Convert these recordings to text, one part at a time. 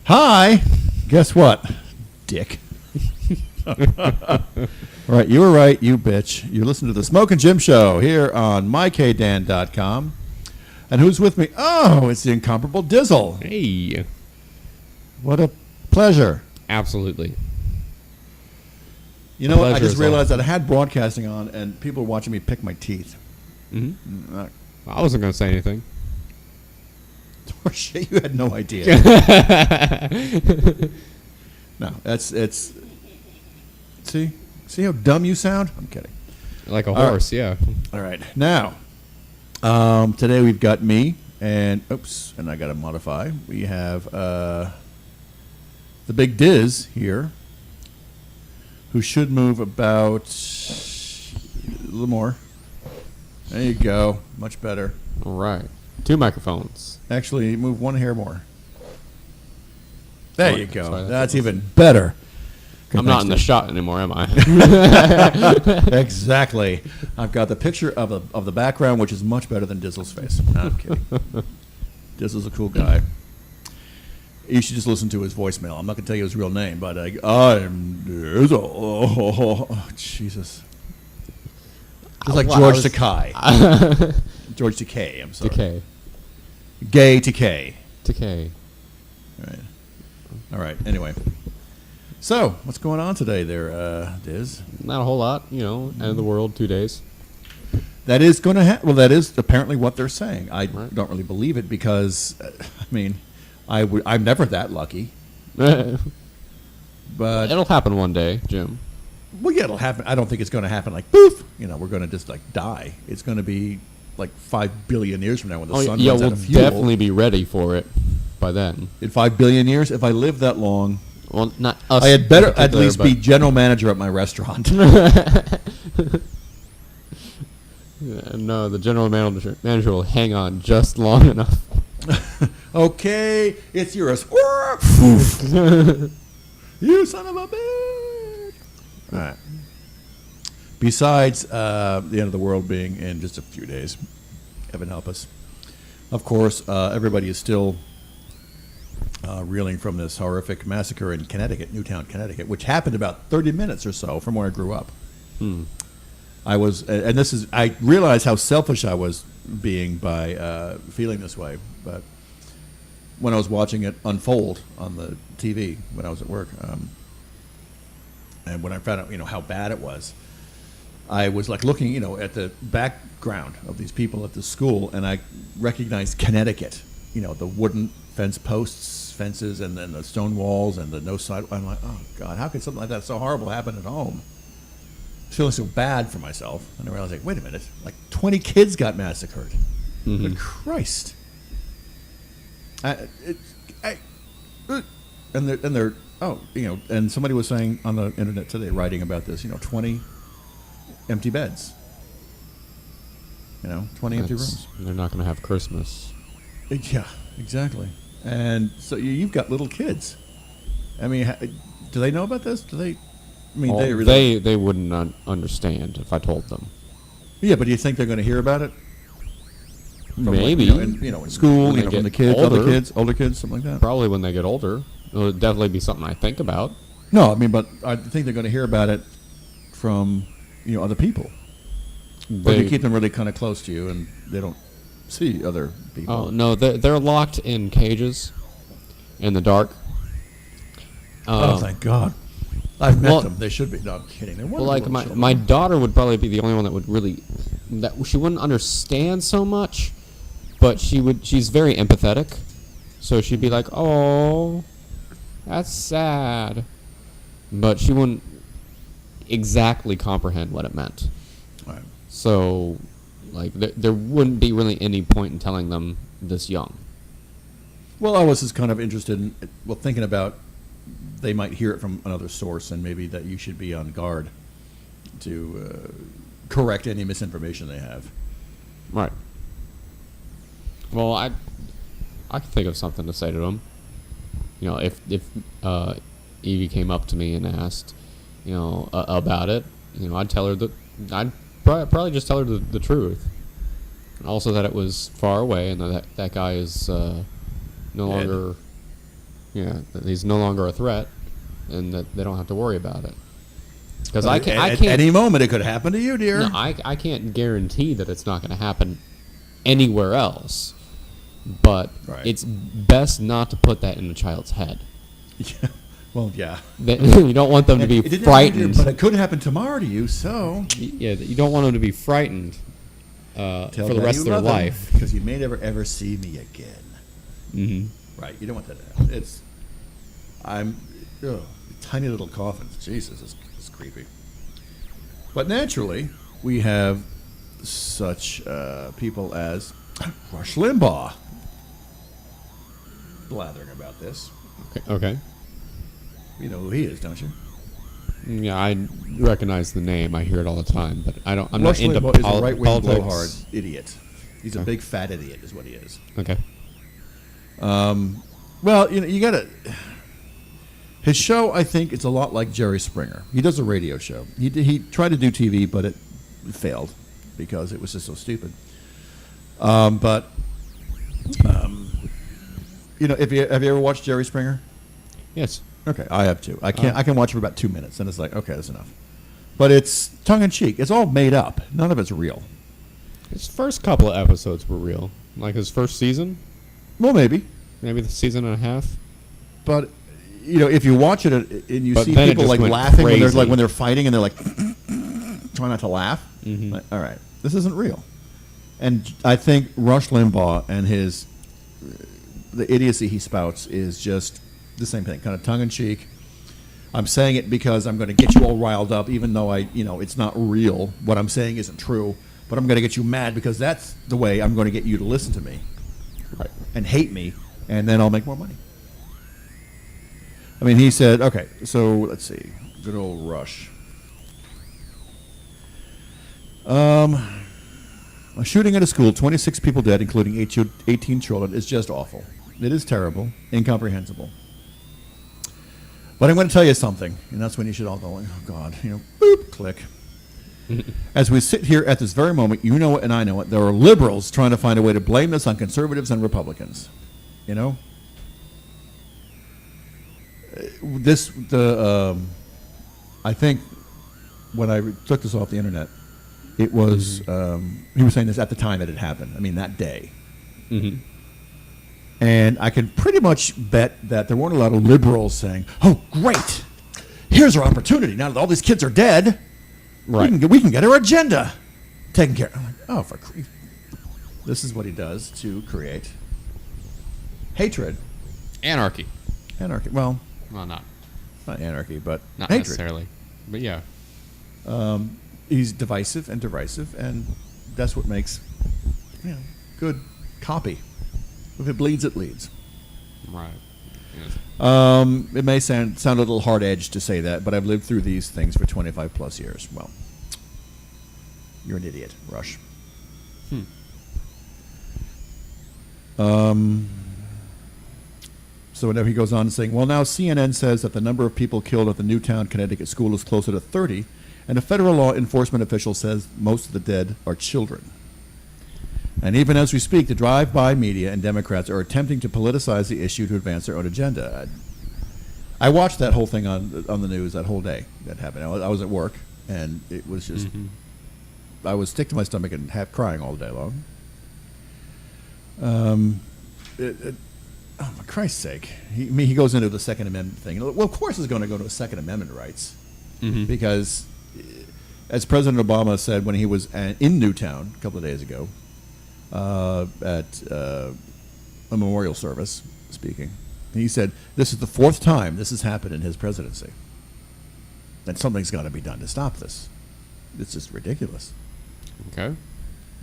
Hi. Guess what, dick? Right, you were right, you bitch. You listen to the Smokin Jim Show here on mykdan.com. And who's with me? Oh, it's the incomparable Dizzle. Hey. What a pleasure. Absolutely. You know what? I just realized that I had broadcasting on and people were watching me pick my teeth. Mm-hmm. I wasn't going to say anything. Shit, you had no idea. No, it's... See how dumb you sound? I'm kidding. Like a horse, yeah. All right. Now, today we've got me and... Oops, and I got to modify. We have the big Diz here, who should move about a little more. There you go. Much better. All right. 2 microphones. Actually, move one hair more. There you go. Sorry, that's even better. I'm not in the shot anymore, am I? Exactly. I've got the picture of the background, which is much better than Dizzle's face. No, I'm kidding. Dizzle's a cool guy. You should just listen to his voicemail. I'm not going to tell you his real name, but I'm Dizzle. Oh, Jesus. It's like George Takei. George Takei, I'm sorry. Decay. Gay Takei. Decay. All right. Anyway. So, what's going on today there, Diz? Not a whole lot, end of the world, 2 days. That is going to happen. Well, that is apparently what they're saying. I don't really believe it because, I'm never that lucky. But it'll happen one day, Jim. Well, yeah, it'll happen. I don't think it's going to happen like, poof, we're going to just die. It's going to be like 5 billion years from now when the sun runs out of fuel. We'll definitely be ready for it by then. In 5 billion years, if I live that long... Well, not us. I had better at least be general manager at my restaurant. No, the general manager will hang on just long enough. Okay, it's yours. You son of a bitch. All right. Besides the end of the world being in just a few days, heaven help us. Of course, everybody is still... reeling from this horrific massacre in Connecticut, Newtown, Connecticut, which happened about 30 minutes or so from where I grew up. I realized how selfish I was being by feeling this way, but when I was watching it unfold on the TV when I was at work, and when I found out, how bad it was, I was like looking, at the background of these people at the school, and I recognized Connecticut, the wooden fences, and then the stone walls and the no side. I'm like, oh God, how could something like that so horrible happen at home? Feeling so bad for myself, and I realized, wait a minute, like 20 kids got massacred. Good Christ! And somebody was saying on the internet today, writing about this, 20 empty beds. 20 empty rooms. They're not going to have Christmas. Yeah, exactly. And so you've got little kids. I mean, do they know about this? Do they? I mean, they wouldn't understand if I told them. Yeah, but do you think they're going to hear about it? Maybe. In school, from the kids, older kids, something like that. Probably when they get older. It'll definitely be something I think about. No, I mean, but I think they're going to hear about it from, other people. Or you keep them really kind of close to you and they don't see other people. Oh, no, they're locked in cages in the dark. Thank God. I've met them. They should be. No, I'm kidding. They're wonderful. Like my daughter would probably be the only one that would really... that she wouldn't understand so much, but she's very empathetic. So she'd be like, oh, that's sad. But she wouldn't exactly comprehend what it meant. Right. So... like, there wouldn't be really any point in telling them this young. Well, I was just kind of interested in, thinking about they might hear it from another source and maybe that you should be on guard to correct any misinformation they have. Right. Well, I could think of something to say to them. If Evie came up to me and asked, about it, I'd tell her that I'd probably just tell her the truth. And also that it was far away and that guy is no longer Yeah, that he's no longer a threat, and that they don't have to worry about it. Because At any moment, it could happen to you, dear. No, I can't guarantee that it's not going to happen anywhere else. But it's best not to put that in a child's head. Yeah. Well, yeah. You don't want them to be frightened. But it could happen tomorrow to you, so... Yeah, you don't want them to be frightened for the rest of their life. Because you may never, ever see me again. Mm-hmm. Right, you don't want that to happen. Tiny little coffins. Jesus, it's creepy. But naturally, we have such people as Rush Limbaugh blathering about this. Okay. You know who he is, don't you? Yeah, I recognize the name. I hear it all the time, but I'm Rush not into Limbaugh is a right-wing politics. blowhard idiot. He's a big fat idiot, is what he is. Okay. Well, you gotta. His show, I think, it's a lot like Jerry Springer. He does a radio show. He tried to do TV, but it failed because it was just so stupid. Have you ever watched Jerry Springer? Yes. Okay, I have too. I can watch it for about 2 minutes, and it's like, okay, that's enough. But it's tongue in cheek. It's all made up. None of it's real. His first couple of episodes were real, like his first season. Well, maybe The season and a half. But if you watch it and you But see then it people just like went laughing crazy. when they're fighting and they're like trying not to laugh. Mm-hmm. Like, all right, this isn't real. And I think Rush Limbaugh and the idiocy he spouts is just the same thing, kind of tongue in cheek. I'm saying it because I'm going to get you all riled up, even though it's not real. What I'm saying isn't true, but I'm going to get you mad because that's the way I'm going to get you to listen to me, Right. and hate me, and then I'll make more money. I mean, he said, okay, so let's see, good old Rush. A shooting at a school, 26 people dead, including 18 children, is just awful. It is terrible, incomprehensible. But I'm going to tell you something, and that's when you should all go, oh, God, boop, click. As we sit here at this very moment, you know it and I know it, there are liberals trying to find a way to blame this on conservatives and Republicans. I think when I took this off the internet, it was, he was saying this at the time that it happened. I mean, that day. Mm-hmm. And I can pretty much bet that there weren't a lot of liberals saying, oh, great, here's our opportunity. Now that all these kids are dead, right, we can get our agenda taken care of. I'm like, oh, this is what he does to create hatred. Anarchy. Well, not anarchy, but not hatred. necessarily. But yeah. He's divisive and derisive, and that's what makes good copy. If it bleeds, it leads. Right. Yes. It may sound a little hard-edged to say that, but I've lived through these things for 25 plus years. Well, you're an idiot, Rush. So now he goes on saying, well, now CNN says that the number of people killed at the Newtown, Connecticut school is closer to 30, and a federal law enforcement official says most of the dead are children. And even as we speak, the drive-by media and Democrats are attempting to politicize the issue to advance their own agenda. I watched that whole thing on the news that whole day that happened. I was at work, and it was just, I was sick to my stomach and half crying all day long. Oh, for Christ's sake. He goes into the Second Amendment thing. Well, of course he's going to go to Second Amendment rights. Because, as President Obama said when he was in Newtown a couple of days ago, at a memorial service, speaking, he said, this is the fourth time this has happened in his presidency. And something's got to be done to stop this. It's just ridiculous. Okay.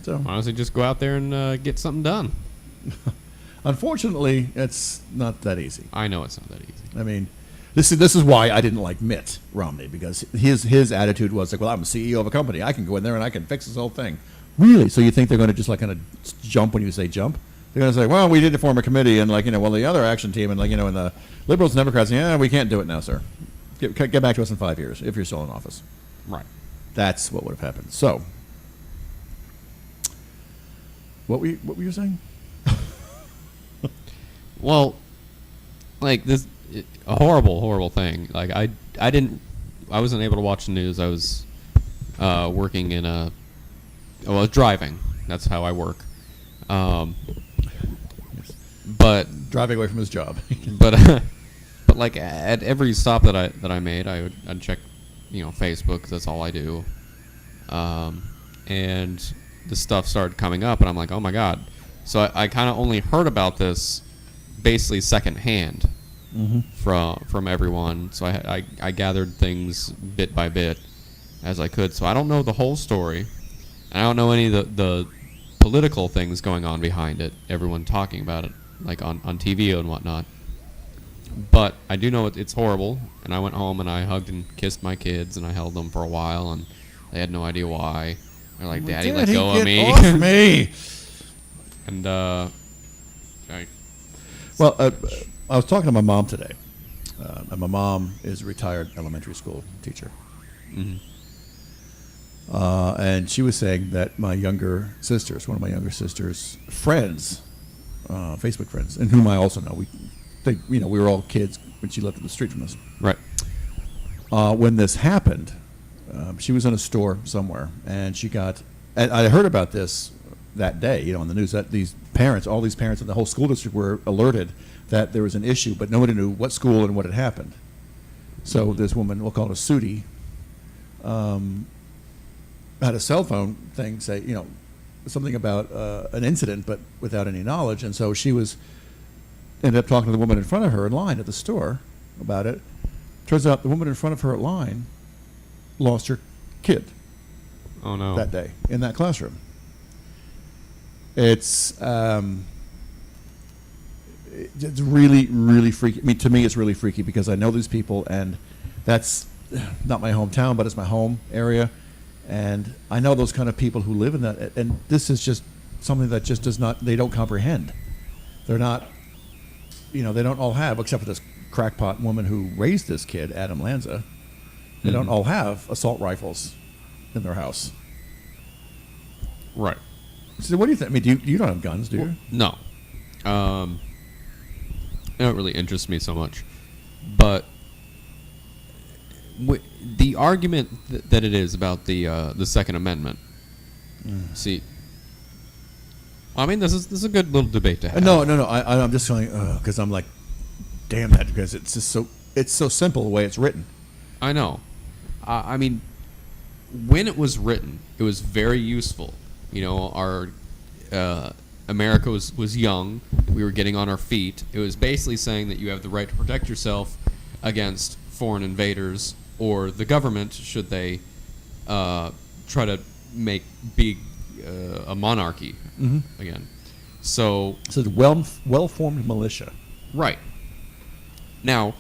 So, Why don't you just go out there and get something done? Unfortunately, it's not that easy. I know it's not that easy. I mean, this is why I didn't like Mitt Romney, because his attitude was like, well, I'm the CEO of a company. I can go in there and I can fix this whole thing. Really? So you think they're going to just like kind of jump when you say jump? They're going to say, well, we did form a committee, and well, the other action team, and and the liberals and Democrats, we can't do it now, sir. Get back to us in 5 years if you're still in office. Right. That's what would have happened. So, what were you saying? Well, like this, a horrible thing. Like I wasn't able to watch the news. I was working in I was driving. That's how I work. But Driving away from his job. but like at every stop that I made, I'd check, Facebook. 'Cause that's all I do. And the stuff started coming up, and I'm like, oh my god. So I kind of only heard about this basically secondhand from everyone. So I gathered things bit by bit as I could. So I don't know the whole story. I don't know any of the political things going on behind it. Everyone talking about it, like on TV and whatnot. But I do know it's horrible. And I went home and I hugged and kissed my kids and I held them for a while, and they had no idea why. They're like, "Daddy, let go of me." Off me. And I was talking to my mom today, and my mom is a retired elementary school teacher. Mm-hmm. And she was saying that one of my younger sister's friends, Facebook friends, and whom I also know, we were all kids when she lived up the street from us. Right. When this happened, she was in a store somewhere, and and I heard about this that day, on the news, that all these parents in the whole school district were alerted that there was an issue, but nobody knew what school and what had happened. So this woman, we'll call her Sudi, had a cell phone thing say, something about an incident, but without any knowledge. And so she ended up talking to the woman in front of her in line at the store about it. Turns out the woman in front of her at line lost her kid. Oh no. That day in that classroom. It's really, really freaky. I mean, to me, it's really freaky because I know these people, and that's not my hometown, but it's my home area. And I know those kind of people who live in that, and this is just something that just they don't comprehend. They're not, they don't all have, except for this crackpot woman who raised this kid, Adam Lanza, they don't all have assault rifles in their house. Right. So what do you think? I mean, you don't have guns, do you? No. It don't really interest me so much. But the argument that it is about the Second Amendment. See, I mean, this is a good little debate to have. No. I'm just going because I'm like, damn that, because it's just so simple the way it's written. I know. I mean, when it was written, it was very useful. Our America was young. We were getting on our feet. It was basically saying that you have the right to protect yourself against foreign invaders or the government should they try to be a monarchy again. So it's a well-formed militia. Right. Now,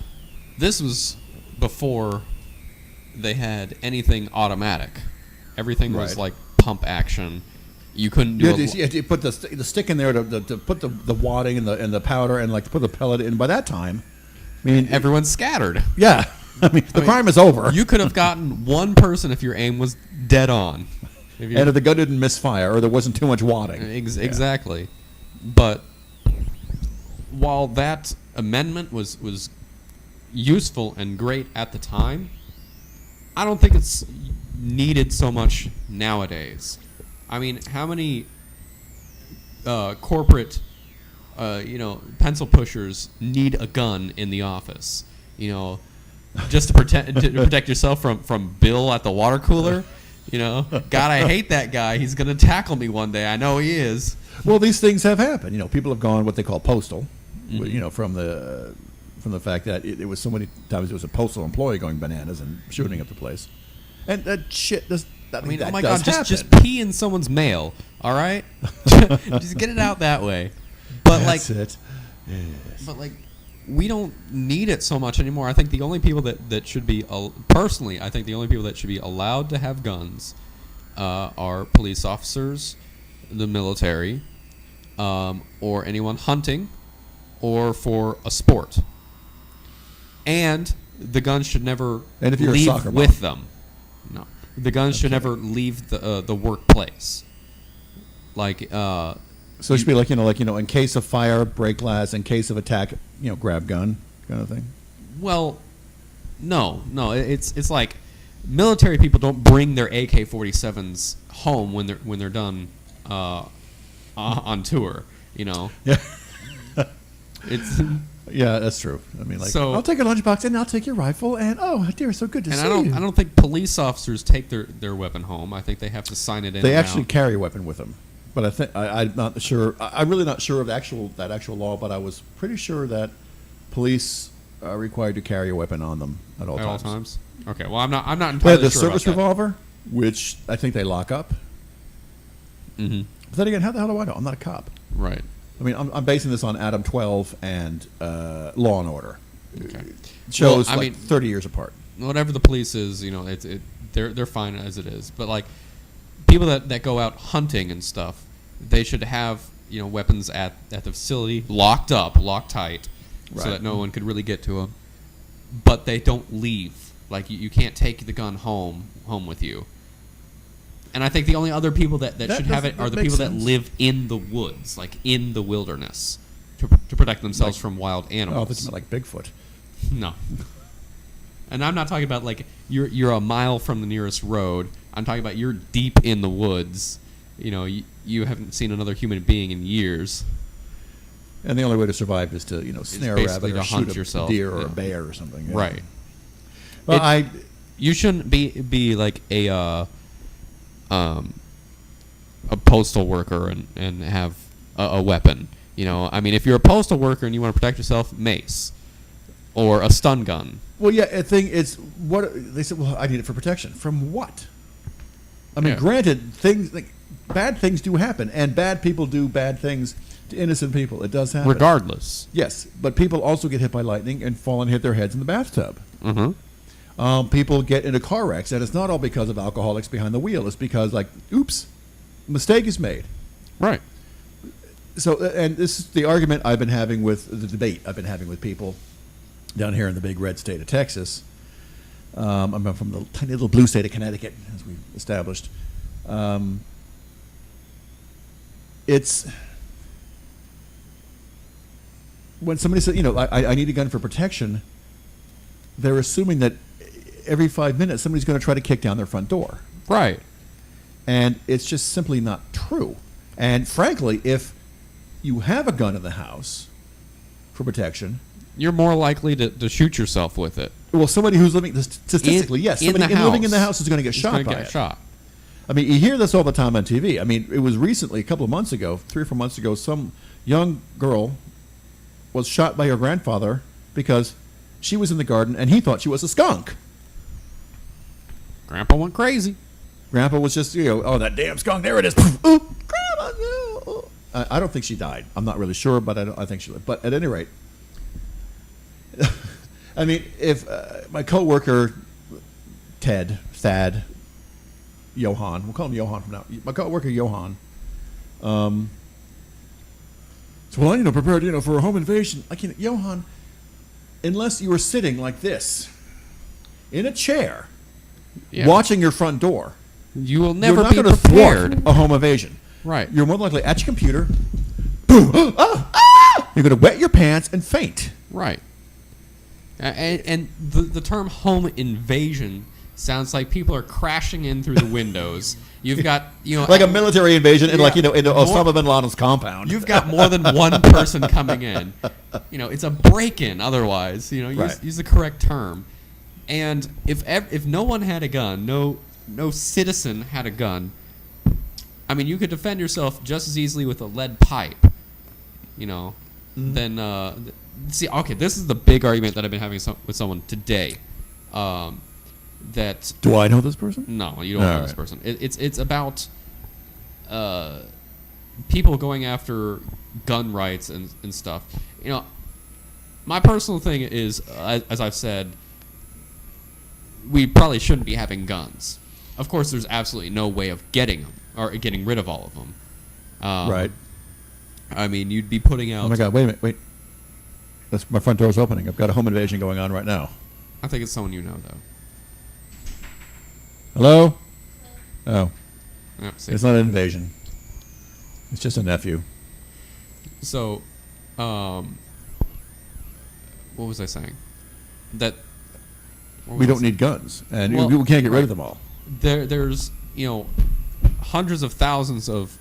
this was before they had anything automatic. Everything was like pump action. You couldn't do you put the stick in there to put the wadding and the powder and like to put the pellet in. By that time, I mean everyone's scattered. Yeah, the crime is over. You could have gotten one person if your aim was dead on, and if the gun didn't misfire or there wasn't too much wadding. Exactly. But while that amendment was useful and great at the time, I don't think it's needed so much nowadays. I mean, how many corporate, pencil pushers need a gun in the office? Just to protect yourself from Bill at the water cooler. God, I hate that guy. He's gonna tackle me one day. I know he is. Well, these things have happened. People have gone what they call postal. From the fact that it was so many times it was a postal employee going bananas and shooting up the place, and that shit does. Oh my God! Just pee in someone's mail. All right, just get it out that way. But that's it. Yes. But we don't need it so much anymore. I think the only people that should be personally, I think the only people that should be allowed to have guns are police officers, the military, or anyone hunting, or for a sport. And the guns should never leave with them. No. The guns should never leave the workplace. So it should be in case of fire, break glass. In case of attack, grab gun. kind of thing? Well, no. It's like military people don't bring their AK-47s home when they're done on tour. Yeah. It's Yeah, that's true. I mean, like, So- I'll take your lunchbox and I'll take your rifle, and oh dear, so good to and see I you. don't think police officers take their weapon home. I think they have to sign it in. They and actually out. carry a weapon with them, but I think I'm not sure. I'm really not sure of that actual law, but I was pretty sure that police are required to carry a weapon on them at all at all times. times. Okay, well I'm not They entirely have the sure service about that. revolver, which I think they lock up. Mm-hmm. But then again, how the hell do I know? I'm not a cop. Right. I mean, I'm basing this on Adam 12 and Law and Order. Okay. Shows Well, I like mean- 30 years apart. Whatever the police is, they're fine as it is. But like people that go out hunting and stuff, they should have weapons at the facility locked tight, so Right. that no one could really get to them. But they don't leave. Like you can't take the gun home with you. And I think the only other people that should have it are the makes people that sense. live in the woods, like in the wilderness, to protect themselves from wild Oh, animals. this is like Bigfoot. No. And I'm not talking about like you're a mile from the nearest road. I'm talking about you're deep in the woods. You haven't seen another human being in years. And the only way to survive is to snare a basically rabbit or to hunt shoot a yourself, deer or yeah. a bear or something. Yeah. Right. Well, You shouldn't be like a postal worker and have a weapon. I mean, if you're a postal worker and you want to protect yourself, mace or a stun gun. well, yeah. The thing is, what they said. Well, I need it for protection. From what? I mean, Yeah. granted, bad things do happen, and bad people do bad things to innocent people. It does happen. Regardless. Yes, but people also get hit by lightning and fall and hit their heads in the bathtub. Mm-hmm. People get into car wrecks, and it's not all because of alcoholics behind the wheel. It's because, like, oops, mistake is made. Right. So, and this is the argument I've been having with the debate I've been having with people down here in the big red state of Texas. I'm from the tiny little blue state of Connecticut, as we established. It's when somebody says, I need a gun for protection, they're assuming that every 5 minutes somebody's going to try to kick down their front door. Right. And it's just simply not true. And frankly, if you have a gun in the house for protection, You're more likely to shoot yourself with it. well, somebody who's living statistically, yes, in somebody the living in the house house is going to get is shot gonna by get it. shot. I mean, you hear this all the time on TV. I mean, it was recently, a couple of months ago, 3 or 4 months ago, some young girl was shot by her grandfather because she was in the garden and he thought she was a skunk. Grandpa went crazy. Grandpa was just, oh, that damn skunk, there it is. Ooh, Grandma, no. I don't think she died. I'm not really sure, but I think she lived. But at any rate, I mean, if my coworker, Thad, Johan, we'll call him Johan from now. My coworker Johan, so well, I need to prepare, for a home invasion. Johan, unless you were sitting like this, in a chair, Yeah. watching your front door, You will you're never not be going to prepared. thwart a home invasion. Right. You're more likely at your computer. Boom! You're going to wet your pants and faint. Right. And the term home invasion sounds like people are crashing in through the windows. You've got Like a military invasion in Yeah. into Osama bin Laden's compound. You've got more than one person coming in. It's a break-in. Otherwise, Right. use the correct term. And if no one had a gun, no citizen had a gun, I mean, you could defend yourself just as easily with a lead pipe. Then see. Okay, this is the big argument that I've been having with someone today. That Do I know this person? no, you don't All know this right. person. It's about people going after gun rights and stuff. My personal thing is, as I've said, we probably shouldn't be having guns. Of course, there's absolutely no way of getting them or getting rid of all of them. Right. I mean, you'd be putting out. Oh my God! Wait a minute! Wait. My front door's opening. I've got a home invasion going on right now. I think it's someone you know, though. Hello? Oh, Yeah, see. it's not an invasion. It's just a nephew. So, what was I saying? That We don't need guns, and Well, we can't get rid right. of them all. There's hundreds of thousands of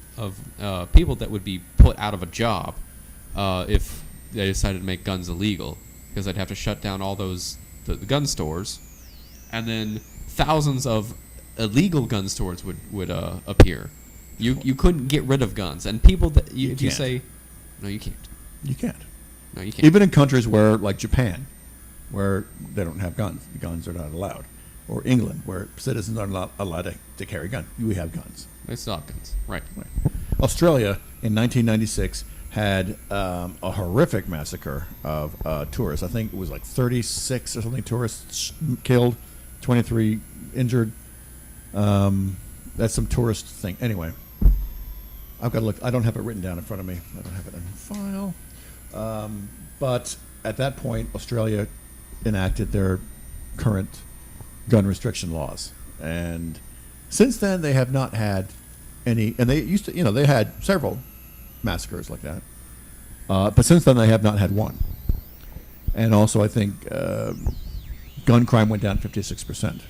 people that would be put out of a job if they decided to make guns illegal, because they'd have to shut down all those the gun stores, and then thousands of illegal gun stores would appear. You couldn't get rid of guns, and people that if you can't. say no, you can't. You can't. No, you can't. Even in countries where, like Japan, where they don't have guns, the guns are not allowed, or England, where citizens are not allowed to carry guns, we have guns. They still have guns, right? Right. Australia in 1996 had a horrific massacre of tourists. I think it was like 36 or something tourists killed, 23 injured. That's some tourist thing. Anyway, I've got to look. I don't have it written down in front of me. I don't have it in file. But at that point, Australia enacted their current gun restriction laws, and since then they have not had any. And they used to, they had several massacres like that, but since then they have not had one. And also, I think gun crime went down 56%.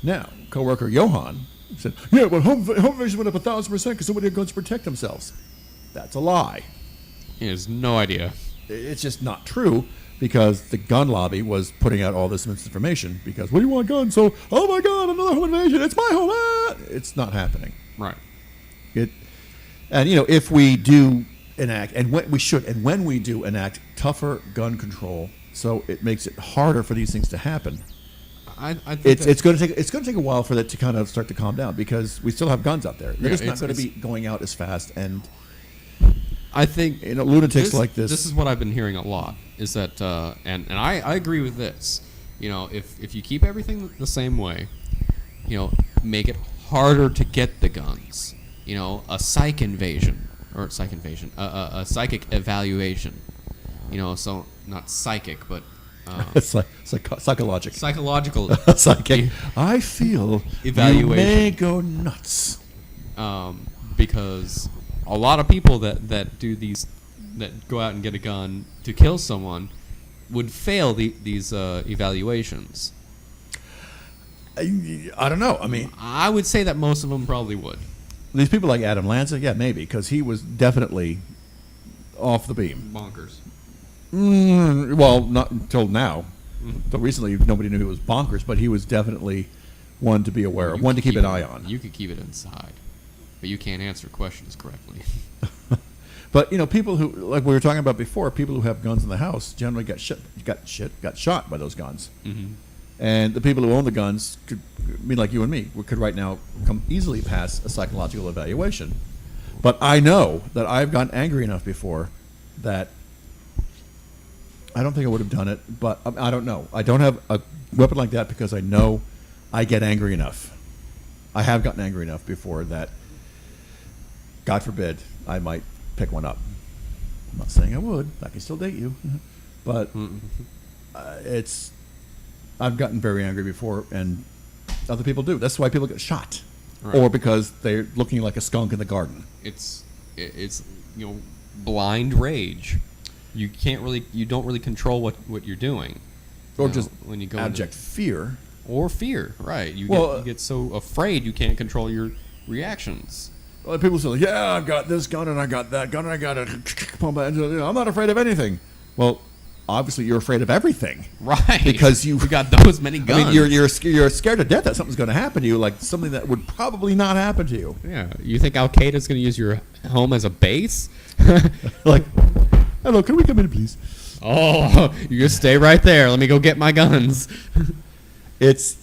Now, coworker Johan said, "Yeah, but home invasion went up 1,000% because somebody had guns to protect themselves." That's a lie. He has no idea. It's just not true, because the gun lobby was putting out all this misinformation. Because, well, you want guns, so, oh my God, another home invasion, it's my home. Ah! It's not happening. Right. And if we do enact, and when we do enact tougher gun control, so it makes it harder for these things to happen. I think It's going to take a while for that to kind of start to calm down, because we still have guns out there. They're just not going to be going out as fast, and I think lunatics like this. This is what I've been hearing a lot. Is that and I agree with this. If you keep everything the same way, make it harder to get the guns. A psych invasion or psych invasion, a psychic evaluation. So not psychic, but It's like psychological. psychological Psychic. I feel Evaluation. you may go nuts. Because a lot of people that do these, that go out and get a gun to kill someone, would fail these evaluations. I don't know. I mean, I would say that most of them probably would. these people like Adam Lanza, yeah, maybe, because he was definitely off the beam. Bonkers. Well, not until now. Until recently, nobody knew he was bonkers, but he was definitely one to be aware of, one to keep an eye on. You could keep it inside, but you can't answer questions correctly. But people who, like we were talking about before, people who have guns in the house generally got shot by those guns. Mm-hmm. And the people who own the guns could, like you and me, could right now come easily pass a psychological evaluation. But I know that I've gotten angry enough before that I don't think I would have done it, but I don't know. I don't have a weapon like that because I know I get angry enough. I have gotten angry enough before that, God forbid, I might pick one up. I'm not saying I would. I can still date you. But I've gotten very angry before, and other people do. That's why people get shot. Right. Or because they're looking like a skunk in the garden. It's blind rage. You don't really control what you're doing. Or just when you go abject fear. Or fear, right? You get so afraid you can't control your reactions. Well, people say, yeah, I've got this gun and I got that gun and I got it. I'm not afraid of anything. Well, obviously you're afraid of everything. Right. Because you got those many guns. I mean, you're scared to death that something's going to happen to you, like something that would probably not happen to you. Yeah. You think Al Qaeda's going to use your home as a base? Like, hello, can we come in, please? Oh, you just stay right there. Let me go get my guns. It's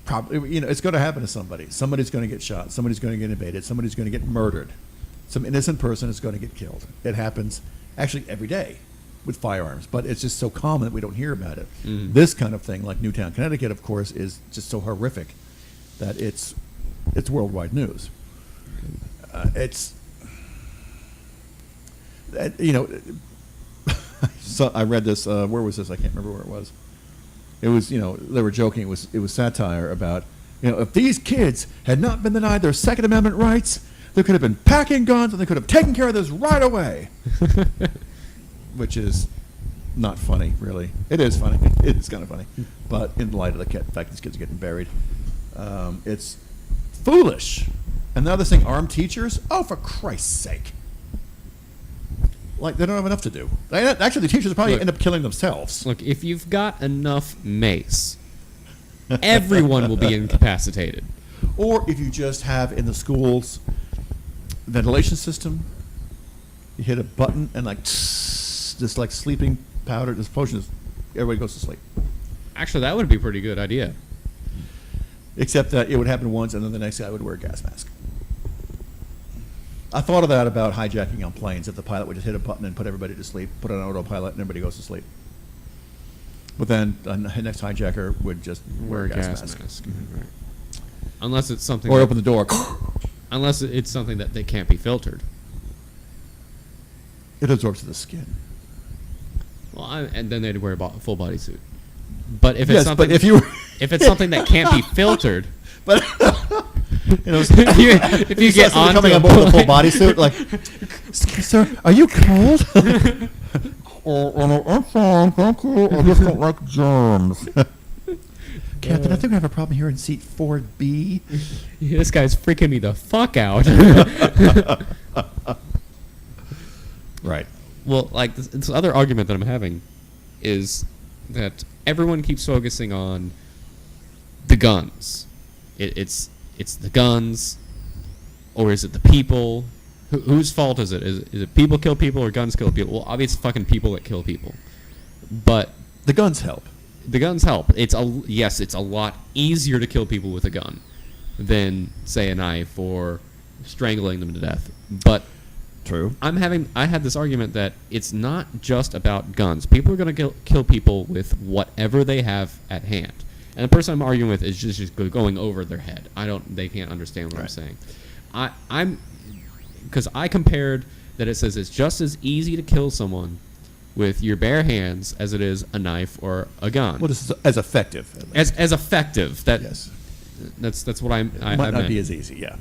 probably, it's going to happen to somebody. Somebody's going to get shot. Somebody's going to get invaded. Somebody's going to get murdered. Some innocent person is going to get killed. It happens actually every day with firearms, but it's just so common that we don't hear about it. Mm. This kind of thing, like Newtown, Connecticut, of course, is just so horrific that it's worldwide news. So I read this. Where was this? I can't remember where it was. It was, they were joking. It was satire about, if these kids had not been denied their Second Amendment rights, they could have been packing guns and they could have taken care of this right away. Which is not funny, really. It is funny. It is kind of funny. But in light of the fact these kids are getting buried, it's foolish. And the other thing, armed teachers? Oh, for Christ's sake. Like, they don't have enough to do. Actually, the teachers probably end up killing themselves. Look, if you've got enough mace, everyone will be incapacitated. Or if you just have in the schools ventilation system, you hit a button and like this like sleeping powder, this potion, everybody goes to sleep. Actually, that would be a pretty good idea. Except that it would happen once, and then the next guy would wear a gas mask. I thought of that about hijacking on planes. If the pilot would just hit a button and put everybody to sleep, put on autopilot, and everybody goes to sleep. But then the next hijacker would just wear a gas mask. Mm-hmm. Right. Unless it's something. Or open the door. Unless it's something that they can't be filtered. It absorbs to the skin. Well, and then they'd wear a full body suit. But if it's yes, something, but if you if it's something that can't be filtered, but you know, if you get on coming on board with a full bodysuit, like, sir, are you cold? I'm fine, thank you. I just don't like germs. Captain, I think we have a problem here in seat 4B. This guy's freaking me the fuck out. Right. Well, like this other argument that I'm having is that everyone keeps focusing on the guns. It's the guns, or is it the people? Whose fault is it? Is it people kill people or guns kill people? Well, obviously, it's fucking people that kill people. But the guns help. The guns help. It's a lot easier to kill people with a gun than, say, a knife or strangling them to death. But true. I had this argument that it's not just about guns. People are going to kill people with whatever they have at hand. And the person I'm arguing with is just going over their head. They can't understand what I'm saying. Because I compared that it says it's just as easy to kill someone with your bare hands as it is a knife or a gun. Well, this is as effective. As effective. Yes. That's what I might not meant. be as easy. Yeah.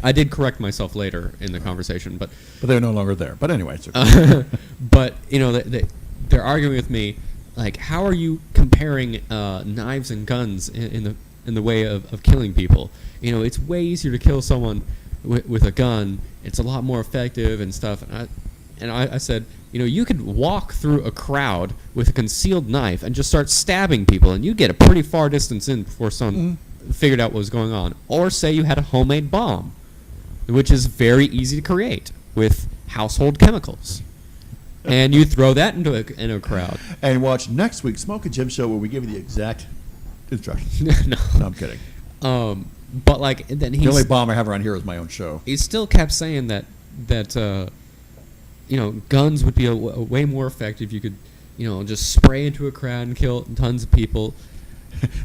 I did correct myself later in the conversation, but they're no longer there. But anyway, it's okay. But you know, they're arguing with me, like, how are you comparing knives and guns in the way of killing people? You know, it's way easier to kill someone with a gun. It's a lot more effective and stuff. And I said, you know, you could walk through a crowd with a concealed knife and just start stabbing people, and you get a pretty far distance in before someone figured out what was going on. Or say you had a homemade bomb, which is very easy to create with household chemicals. And you throw that into a crowd. And watch next week's Smokin Jim Show where we give you the exact instructions. No, I'm kidding. But like then the only bomb I have around here is my own show. He still kept saying that you know, guns would be a way more effective. You could, you know, just spray into a crowd and kill tons of people.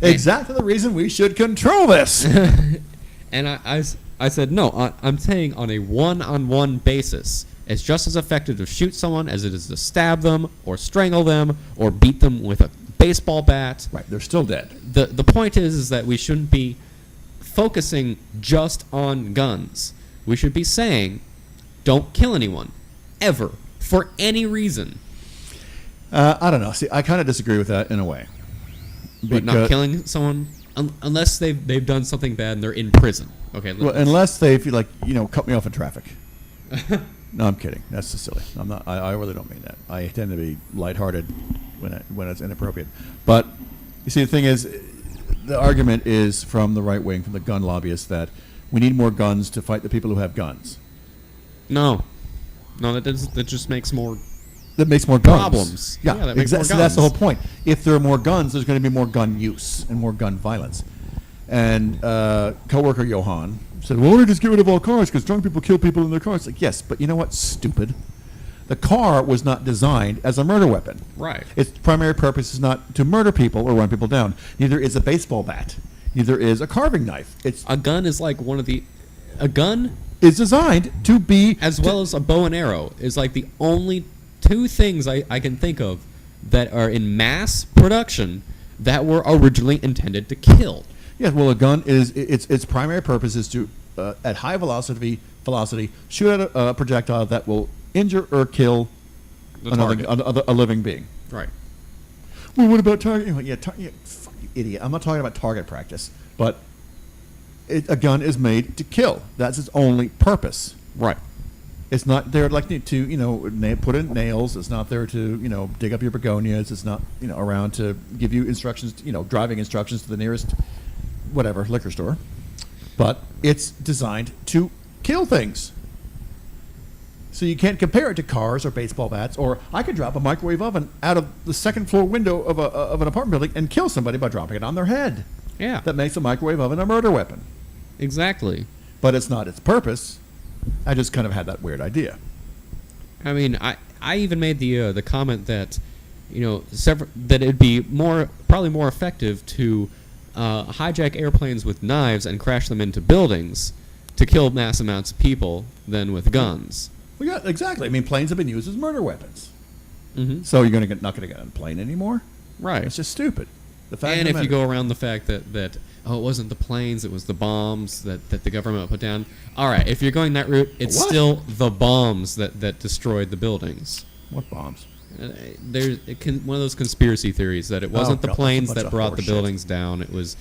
Exactly the reason we should control this. And I said, no, I'm saying on a one-on-one basis, it's just as effective to shoot someone as it is to stab them or strangle them or beat them with a baseball bat. Right, they're still dead. The point is that we shouldn't be focusing just on guns. We should be saying, don't kill anyone, ever, for any reason. I don't know. See, I kind of disagree with that in a way. But not killing someone unless they've done something bad and they're in prison. Okay. Well, unless they've cut me off in traffic. No, I'm kidding. That's just silly. I'm not. I really don't mean that. I tend to be lighthearted when it's inappropriate. But you see, the thing is, the argument is from the right wing, from the gun lobbyists, that we need more guns to fight the people who have guns. No, that just makes more. That makes more guns. Problems. Yeah, that makes exactly. more So that's the guns. whole point. If there are more guns, there's going to be more gun use and more gun violence. And coworker Johan said, "Well, why don't we just get rid of all cars because drunk people kill people in their cars?" Like, yes, but you know what? Stupid. The car was not designed as a murder weapon. Right. Its primary purpose is not to murder people or run people down. Neither is a baseball bat. Neither is a carving knife. A gun is like a gun is designed to be as well as a bow and arrow is like the only two things I can think of that are in mass production that were originally intended to kill. Yeah, well, a gun is its primary purpose is to at high velocity shoot at a projectile that will injure or kill a living being. Right. well, what about target? Fuck you, idiot. I'm not talking about target practice, but a gun is made to kill. That's its only purpose. Right. It's not there like to put in nails. It's not there to dig up your begonias. It's not around to give you instructions. Driving instructions to the nearest whatever liquor store. But it's designed to kill things. So you can't compare it to cars or baseball bats, or I could drop a microwave oven out of the second floor window of an apartment building and kill somebody by dropping it on their head. Yeah. That makes a microwave oven a murder weapon. Exactly. But it's not its purpose. I just kind of had that weird idea. I mean, I even made the comment that that it'd be probably more effective to hijack airplanes with knives and crash them into buildings to kill mass amounts of people than with guns. Well, yeah, exactly. I mean, planes have been used as murder weapons. Mm-hmm. So you're not going to get on a plane anymore? Right. It's just stupid. And if you go around the fact that it wasn't the planes, it was the bombs that the government put down. All right, if you're going that route, it's still the bombs that destroyed the buildings. What bombs? There's one of those conspiracy theories that it wasn't the planes that brought the buildings down. It was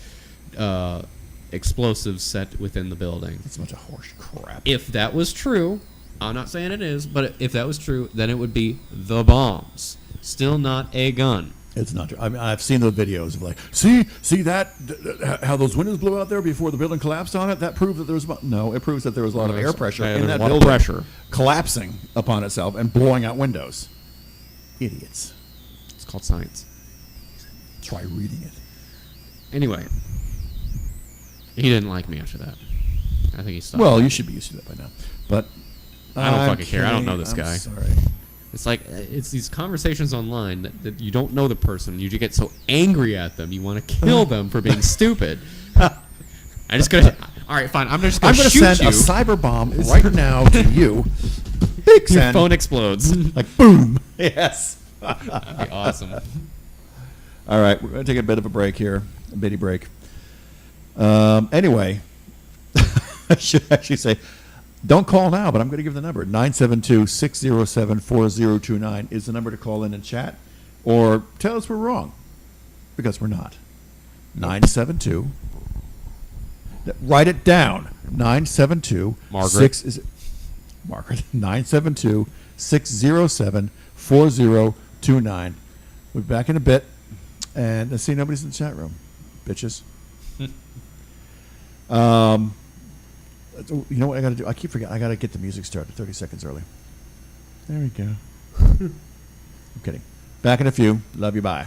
explosives set within the building. That's a bunch of horse crap. If that was true, I'm not saying it is, but if that was true, then it would be the bombs. Still not a gun. It's not true. I mean, I've seen those videos of like, see that, how those windows blew out there before the building collapsed on it? That proves that there was, no, it proves that there was a lot of air pressure in that building collapsing upon itself and blowing out windows. Idiots. It's called science. Try reading it. Anyway, he didn't like me after that. I think he stopped. Well, you should be used to that by now. But I don't fucking care. I don't know this guy. Sorry. It's like it's these conversations online that you don't know the person. You get so angry at them, you want to kill them for being stupid. I just gotta. All right, fine. I'm just gonna shoot send you. a cyber bomb right now to you. Big Your send. phone explodes. Like boom. Yes. That'd be awesome. All right, we're gonna take a bit of a break here, a bitty break. Anyway, I should actually say, don't call now, but I'm going to give the number. 972-607-4029 is the number to call in and chat, or tell us we're wrong, because we're not. 972. Write it down. 972. Margaret. Margaret. 972-607-4029. We'll be back in a bit, and let's see, nobody's in the chat room, bitches. You know what I got to do? I keep forgetting. I got to get the music started 30 seconds early. There we go. I'm kidding. Back in a few. Love you. Bye.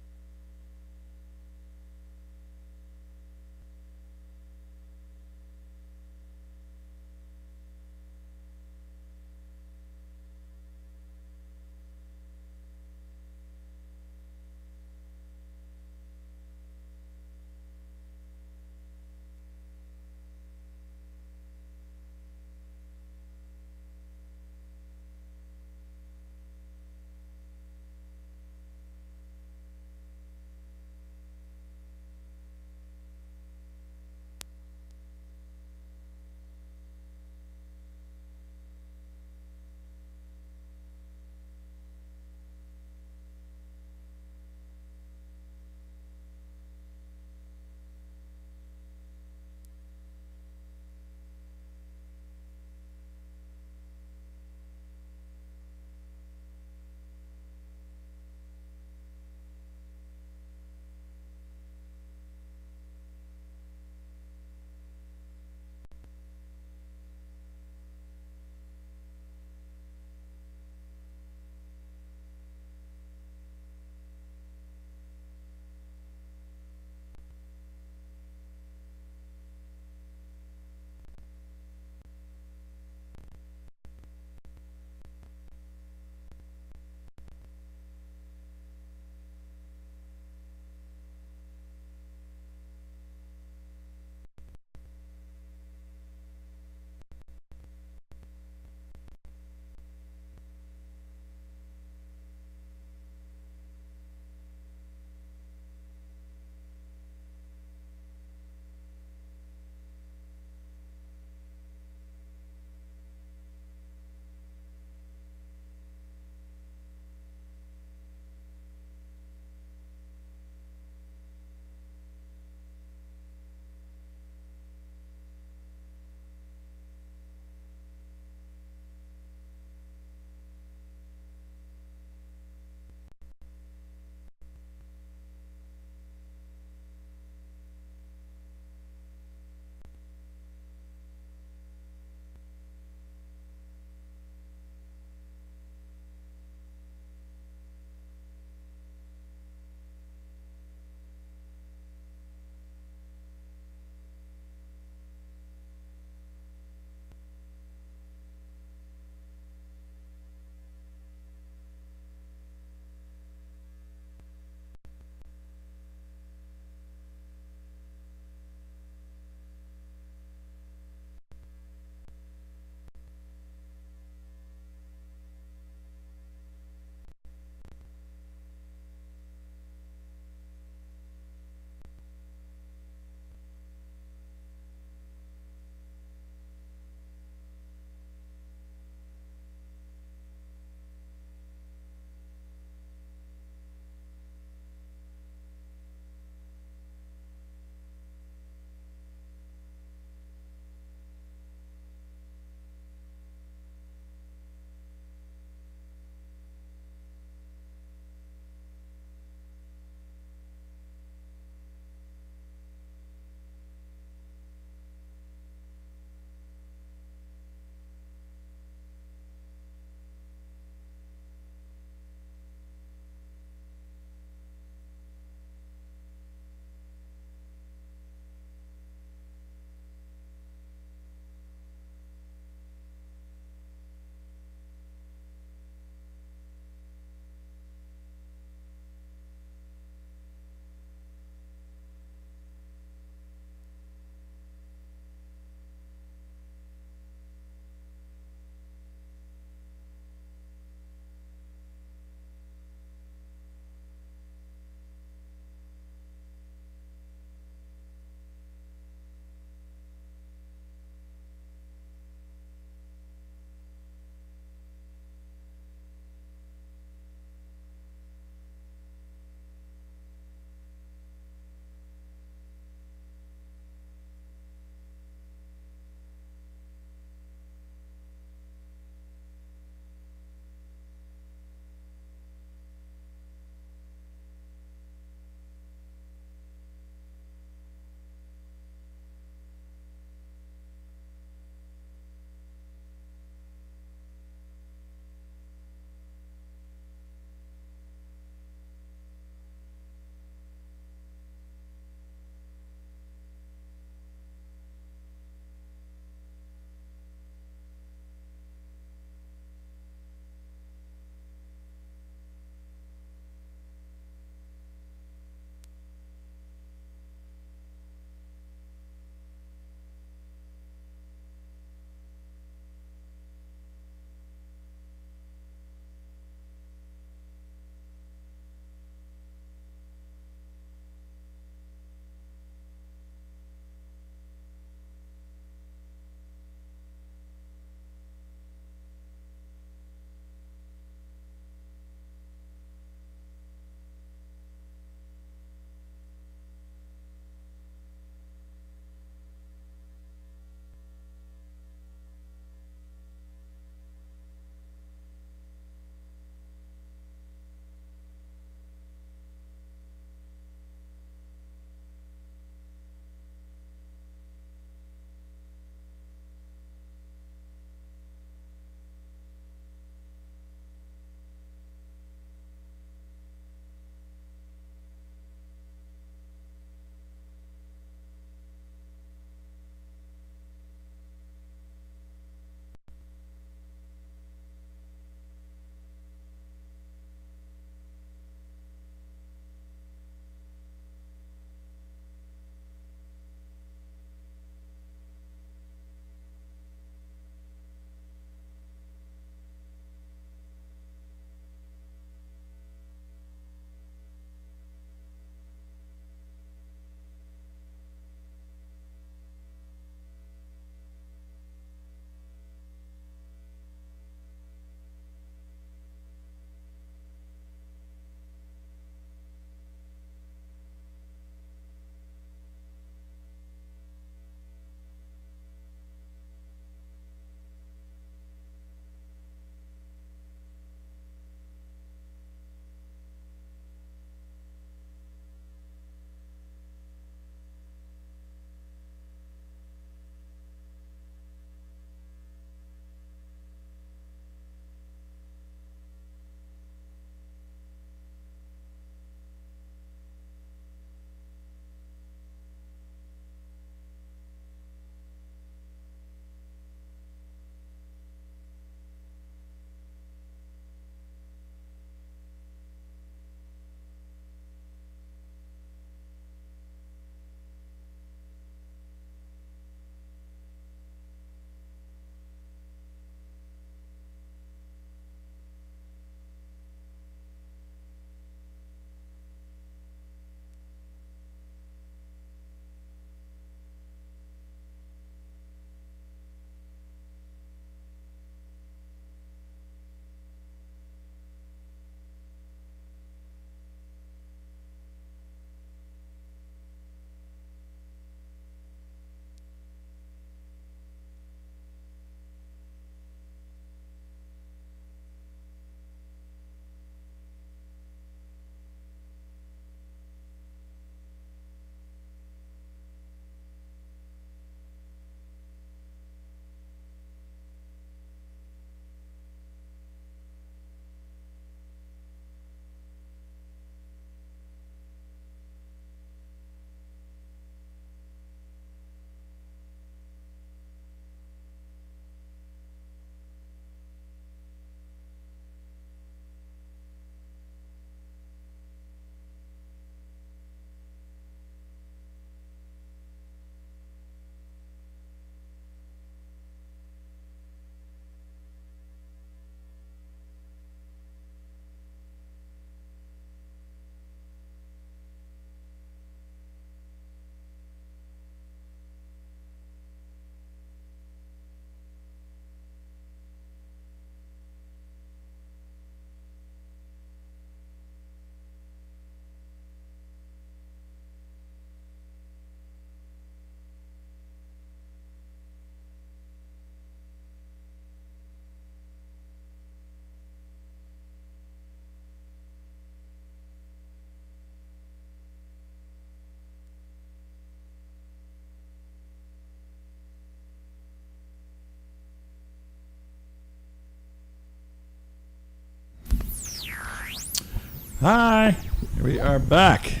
Hi, we are back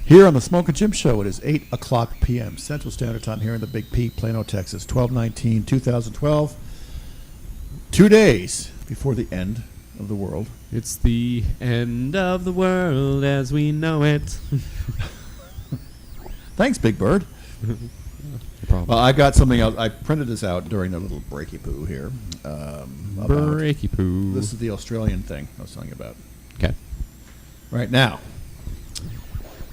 here on the Smokin Jim Show. It is 8 o'clock p.m. Central Standard Time here in the Big P, Plano, Texas, 12/19/2012. 2 days before the end of the world. It's the end of the world as we know it. Thanks, Big Bird. No problem. Well, I got something else. I printed this out during a little breaky poo here. Breaky poo. This is the Australian thing I was telling you about. Okay. Right now,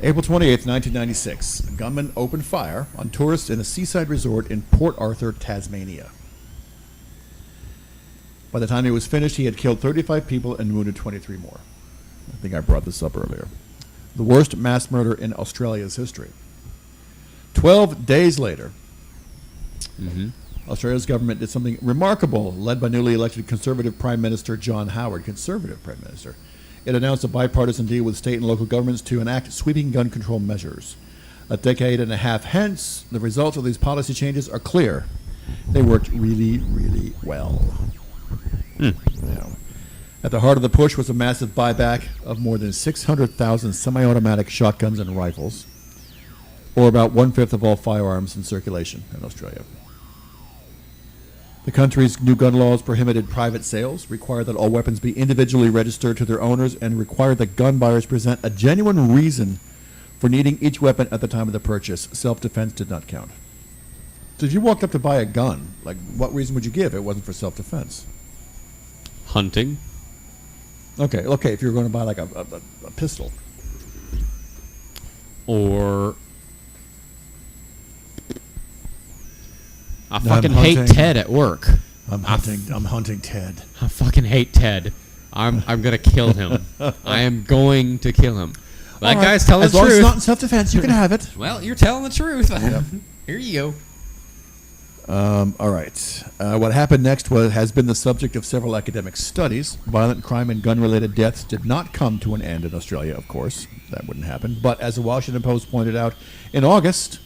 April 28th, 1996, a gunman opened fire on tourists in a seaside resort in Port Arthur, Tasmania. By the time he was finished, he had killed 35 people and wounded 23 more. I think I brought this up earlier. The worst mass murder in Australia's history. 12 days later, Australia's government did something remarkable, led by newly elected Conservative Prime Minister John Howard, Conservative Prime Minister. It announced a bipartisan deal with state and local governments to enact sweeping gun control measures. A decade and a half hence, the results of these policy changes are clear. They worked really, really well. Now, at the heart of the push was a massive buyback of more than 600,000 semi-automatic shotguns and rifles, or about 1/5 of all firearms in circulation in Australia. The country's new gun laws prohibited private sales, required that all weapons be individually registered to their owners, and required that gun buyers present a genuine reason for needing each weapon at the time of the purchase. Self-defense did not count. So if you walked up to buy a gun, like, what reason would you give if it wasn't for self-defense? Hunting. Okay, if you were going to buy like a pistol. Or I I'm fucking hate hunting. Ted at work. I'm hunting Ted. I fucking hate Ted. I'm gonna kill him. I am going to kill him. That All right. guy's telling As the long as it's truth. not in self-defense, you can have it. Well, you're telling the truth. Yep. Here you go. All right. What happened next has been the subject of several academic studies. Violent crime and gun-related deaths did not come to an end in Australia, of course. That wouldn't happen. But as the Washington Post pointed out in August,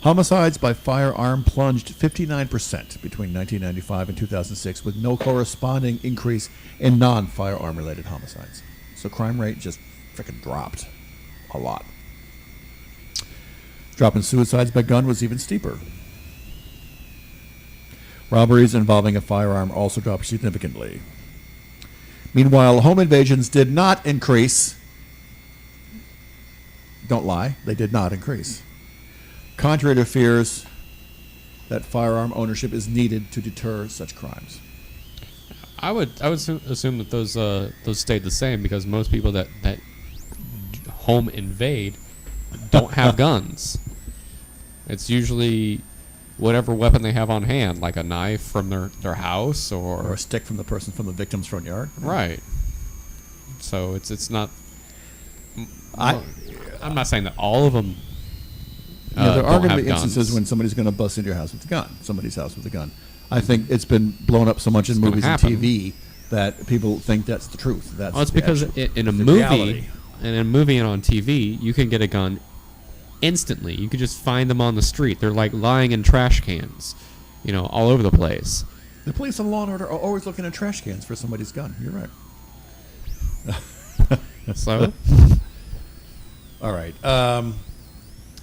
homicides by firearm plunged 59% between 1995 and 2006, with no corresponding increase in non-firearm-related homicides. So crime rate just frickin' dropped a lot. Drop in suicides by gun was even steeper. Robberies involving a firearm also dropped significantly. Meanwhile, home invasions did not increase. Don't lie, they did not increase. Contrary to fears that firearm ownership is needed to deter such crimes. I would assume that those stayed the same because most people that home invade don't have guns. It's usually whatever weapon they have on hand, like a knife from their house Or a stick from the victim's front yard. right. So it's not. I'm not saying that all of them. There are don't going to have be instances guns. when somebody's going to bust into your house with a gun, somebody's house with a gun. I think it's been blown up so much in It's gonna movies and happen. TV that people think that's the truth. That's Well, it's the because actual- in a the movie, reality. and on TV, you can get a gun instantly. You could just find them on the street. They're like lying in trash cans, all over the place. The police and law and order are always looking in trash cans for somebody's gun. You're right. So, All right.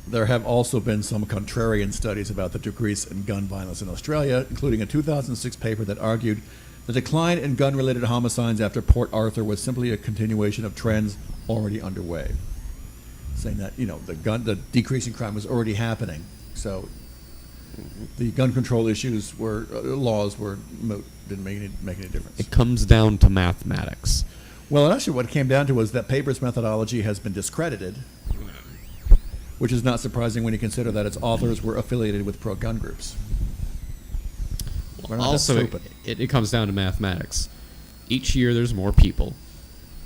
There have also been some contrarian studies about the decrease in gun violence in Australia, including a 2006 paper that argued the decline in gun-related homicides after Port Arthur was simply a continuation of trends already underway, saying that the decrease in crime was already happening. So the gun control issues laws were moot, didn't make any difference. it comes down to mathematics. Well, and actually what it came down to was that paper's methodology has been discredited, which is not surprising when you consider that its authors were affiliated with pro-gun groups. We're not that Also, stupid. it comes down to mathematics. Each year there's more people.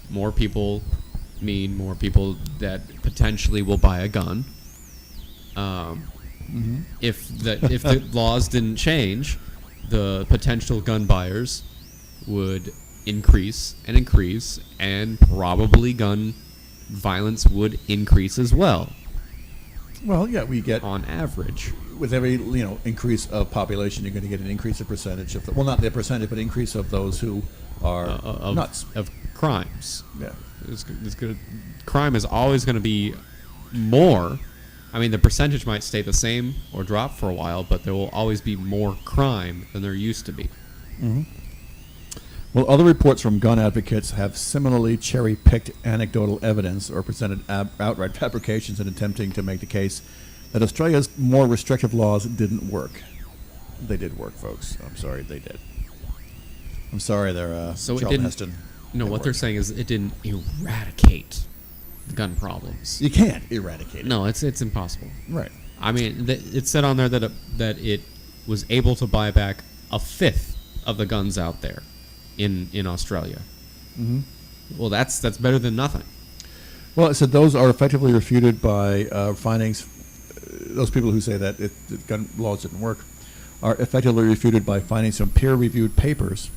More people mean more people that potentially will buy a gun. If the laws didn't change, the potential gun buyers would increase, and probably gun violence would increase as well. Well, yeah, we get On average. with every increase of population, you're going to get an increase of percentage of not the percentage, but increase of those who are nuts. Of crimes. Yeah. Crime is always going to be more. I mean, the percentage might stay the same or drop for a while, but there will always be more crime than there used to be. Mm-hmm. Well, other reports from gun advocates have similarly cherry-picked anecdotal evidence or presented outright fabrications in attempting to make the case that Australia's more restrictive laws didn't work. They did work, folks. I'm sorry, they did. I'm sorry, they're So it Charlton didn't. Heston. No, It what they're worked. saying is it didn't eradicate the gun problems. You can't eradicate it. No, it's impossible. Right. I mean, it said on there that it was able to buy back a fifth of the guns out there in Australia. Mm-hmm. Well, that's better than nothing. Well, it said those are effectively refuted by findings. Those people who say that the gun laws didn't work are effectively refuted by findings from peer-reviewed papers,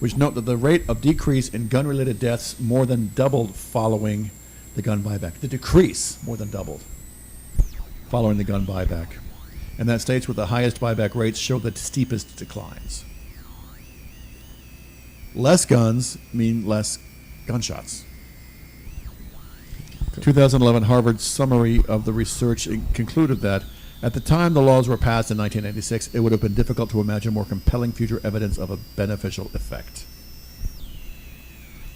which note that the rate of decrease in gun-related deaths more than doubled following the gun buyback. The decrease more than doubled following the gun buyback. And that states with the highest buyback rates show the steepest declines. Less guns mean less gunshots. 2011 Harvard summary of the research concluded that at the time the laws were passed in 1986, it would have been difficult to imagine more compelling future evidence of a beneficial effect.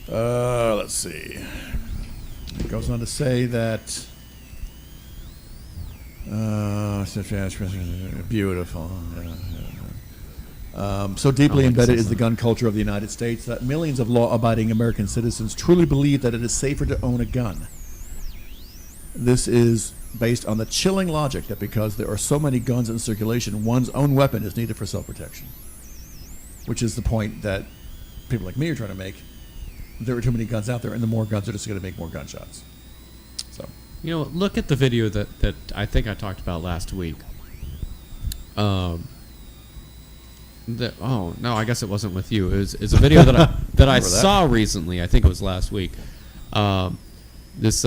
Let's see. It goes on to say that beautiful. So deeply embedded is the gun culture of the United States that millions of law-abiding American citizens truly believe that it is safer to own a gun. This is based on the chilling logic that because there are so many guns in circulation, one's own weapon is needed for self-protection. Which is the point that people like me are trying to make. There are too many guns out there, and the more guns are just going to make more gunshots. So, Look at the video that I think I talked about last week. Oh no, I guess it wasn't with you. It's a video that I saw recently. I think it was last week. This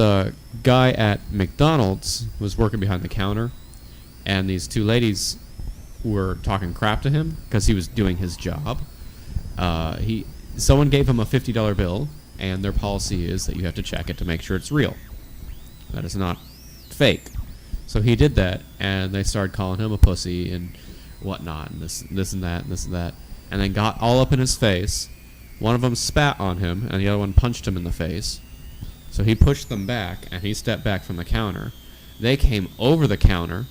guy at McDonald's was working behind the counter, and these two ladies were talking crap to him because he was doing his job. Someone gave him a $50 bill, and their policy is that you have to check it to make sure it's real. That is not fake. So he did that, and they started calling him a pussy and whatnot, and this and that, and this and that, and then got all up in his face. One of them spat on him, and the other one punched him in the face. So he pushed them back, and he stepped back from the counter. They came over the counter.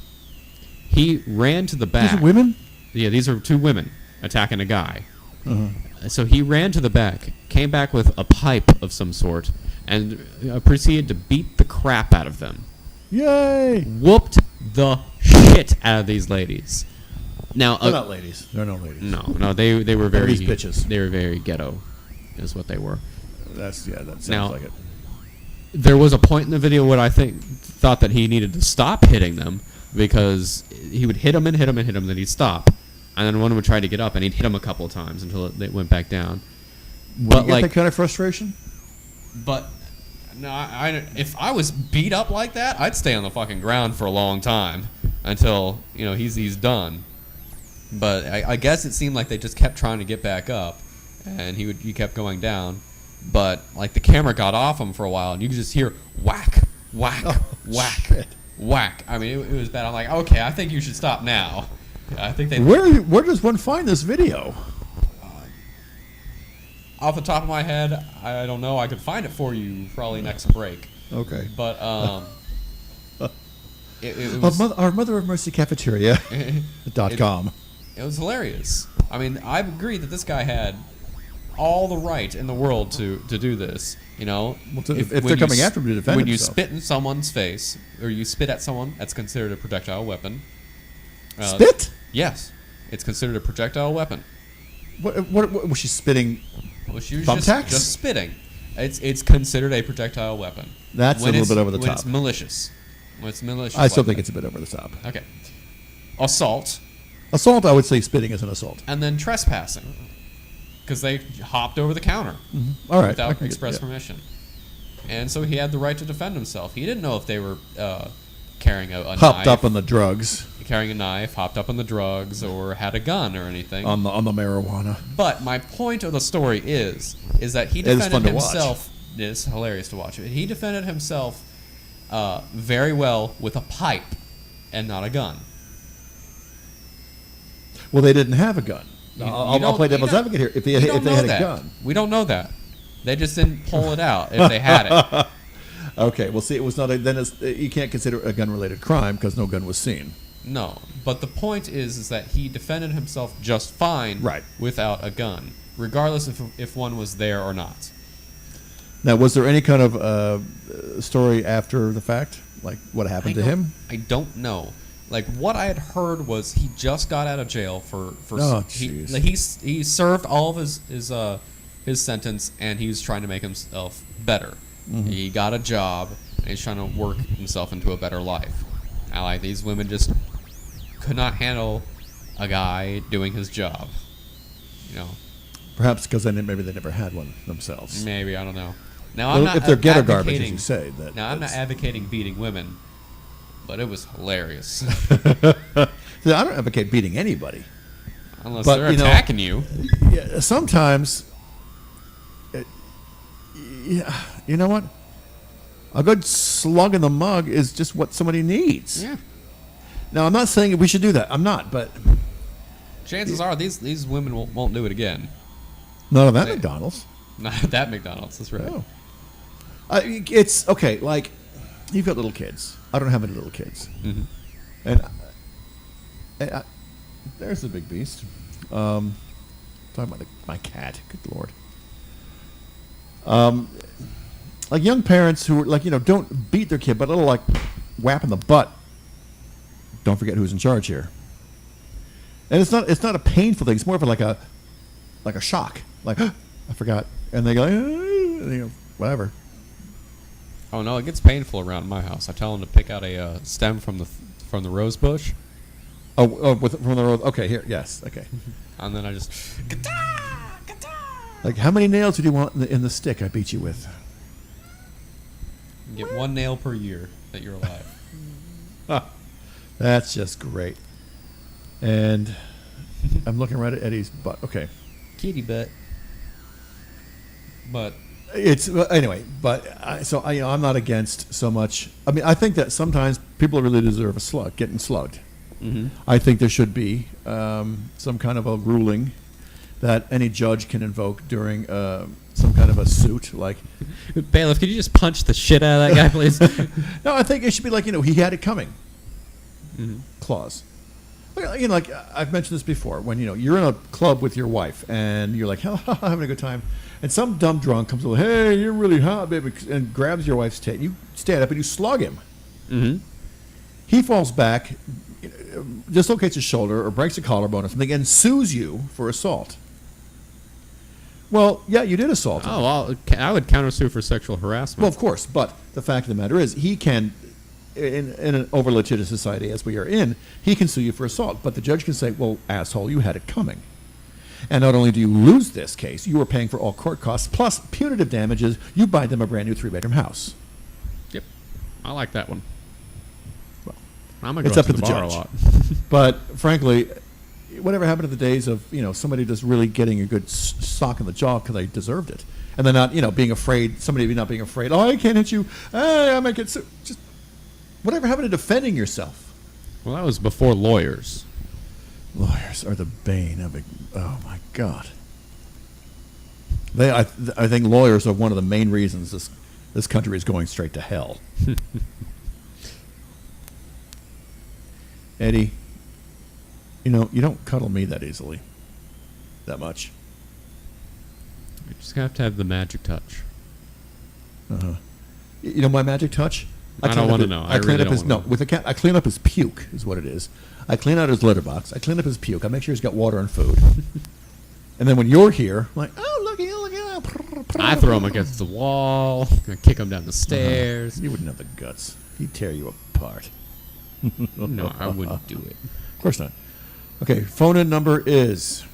He ran to the back. these are women? Yeah, these are two women attacking a guy. Uh-huh. So he ran to the back, came back with a pipe of some sort, and proceeded to beat the crap out of them. Yay! Whooped the shit out of these ladies. Now, They're not ladies. They're no ladies. No, they were very these bitches. They were very ghetto, is what they were. That sounds Now, like it. There was a point in the video where I thought that he needed to stop hitting them because he would hit them and hit them and hit them, then he'd stop, and then one would try to get up and he'd hit him a couple of times until it went back down. But you get that kind of frustration? But no, if I was beat up like that, I'd stay on the fucking ground for a long time until he's done. But I guess it seemed like they just kept trying to get back up, and he kept going down. But like the camera got off him for a while, and you could just hear whack, whack, whack, shit. whack. I mean, it was bad. I'm like, okay, I think you should stop now. I think they. Where does one find this video? Off the top of my head, I don't know. I could find it for you probably next break. Okay. But it was Our Mother of Mercy Cafeteria .com. It was hilarious. I mean, I agree that this guy had all the right in the world to do this. If they're coming after him to defend when himself. you spit in someone's face or you spit at someone, that's considered a projectile weapon. Spit? Yes, it's considered a projectile weapon. What was she spitting? Well, she was Thumbtacks? just spitting. It's considered a projectile weapon. That's a little bit over the when top. it's malicious. When it's malicious. I still like think that. it's a bit over the top. Okay. Assault. Assault, I would say spitting is an assault. And then trespassing. Because they hopped over the counter All right. I without can express get- yeah. permission. And so he had the right to defend himself. He didn't know if they were carrying a Hopped knife, up on the drugs, carrying a knife, hopped up on the drugs, or had a gun or anything. on the marijuana. But my point of the story is that he It is defended fun to watch. himself. It's hilarious to watch. He defended himself very well with a pipe and not a gun. Well, they didn't have a gun. You I'll don't- play you devil's don't- advocate here. If we they don't know had a that. gun. We don't know that. They just didn't pull it out if they had it. Okay, well, see, it was not you can't consider it a gun-related crime because no gun was seen. No, but the point is that he defended himself just fine Right. without a gun, regardless if one was there or not. Now, was there any kind of story after the fact, like what happened to him? I don't know. Like what I had heard was he just got out of jail for Oh, he, jeez. like, he served all of his sentence and he was trying to make himself better. Mm-hmm. He got a job and he's trying to work himself into a better life. And like these women just could not handle a guy doing his job. You know, Perhaps because maybe they never had one themselves. maybe I don't know. Now Well, I'm not if they're ghetto garbage, as advocating- you say. Now I'm not advocating beating women, but it was hilarious. I don't advocate beating anybody. Unless But, they're you know- attacking you. Yeah, sometimes, yeah, you know what? A good slug in the mug is just what somebody needs. Yeah. Now, I'm not saying we should do that. I'm not, but Chances are these women won't do it again. none of that They- McDonald's. Not at that McDonald's. That's right. No. It's okay. Like you've got little kids. I don't have any little kids, Mhm. and there's the big beast. Talking about my cat. Good lord. Like young parents who are like don't beat their kid, but a little like whap in the butt. Don't forget who's in charge here. And it's not a painful thing. It's more of like a shock. Like I forgot, and they go, whatever. Oh no, it gets painful around my house. I tell them to pick out a stem from the rose bush, From the road. Okay, here, yes, okay. and then I just Like, how many nails do you want in the stick I beat you with? get one nail per year that you're alive. That's just great. And I'm looking right at Eddie's butt. Okay. Kitty butt. But It's anyway, but I'm not against so much. I mean, I think that sometimes people really deserve getting slugged. mm-hmm. I think there should be some kind of a ruling that any judge can invoke during some kind of a suit. Like, bailiff, could you just punch the shit out of that guy, please? no, I think it should be like he had it coming. mm-hmm. Clause. Like I've mentioned this before. When you're in a club with your wife and you're like having a good time, and some dumb drunk comes over, hey, you're really hot, baby, and grabs your wife's tit. You stand up and you slug him. Mm-hmm. He falls back, dislocates his shoulder or breaks a collarbone or something, and sues you for assault. Well, yeah, you did assault him. Oh, well, I would countersue for sexual harassment. Well, of course, but the fact of the matter is, he can, in an over-litigious society as we are in, he can sue you for assault. But the judge can say, well, asshole, you had it coming. And not only do you lose this case, you are paying for all court costs, plus punitive damages. You buy them a brand new 3-bedroom house. Yep, I like that one. Well, I'm gonna it's go up out to the bar judge. a lot. But frankly, whatever happened to the days of somebody just really getting a good sock in the jaw because they deserved it, and then not being afraid, somebody not being afraid. Oh, I can't hit you. Hey, I might get just whatever happened to defending yourself. Well, that was before lawyers. Lawyers are the bane of it. Oh my God. I think lawyers are one of the main reasons this country is going straight to hell. Eddie, you don't cuddle me that easily, that much. You just have to have the magic touch. Uh-huh. My magic touch? I don't clean up wanna his- know. I I clean really up don't his wanna no know. with a cat. I clean up his puke is what it is. I clean out his litter box. I clean up his puke. I make sure he's got water and food. And then when you're here, I'm like, oh look at I throw him against the wall, I kick him down the stairs. You wouldn't have the guts. He'd tear you apart. No, I wouldn't do it. Of course not. Okay, phone in number is.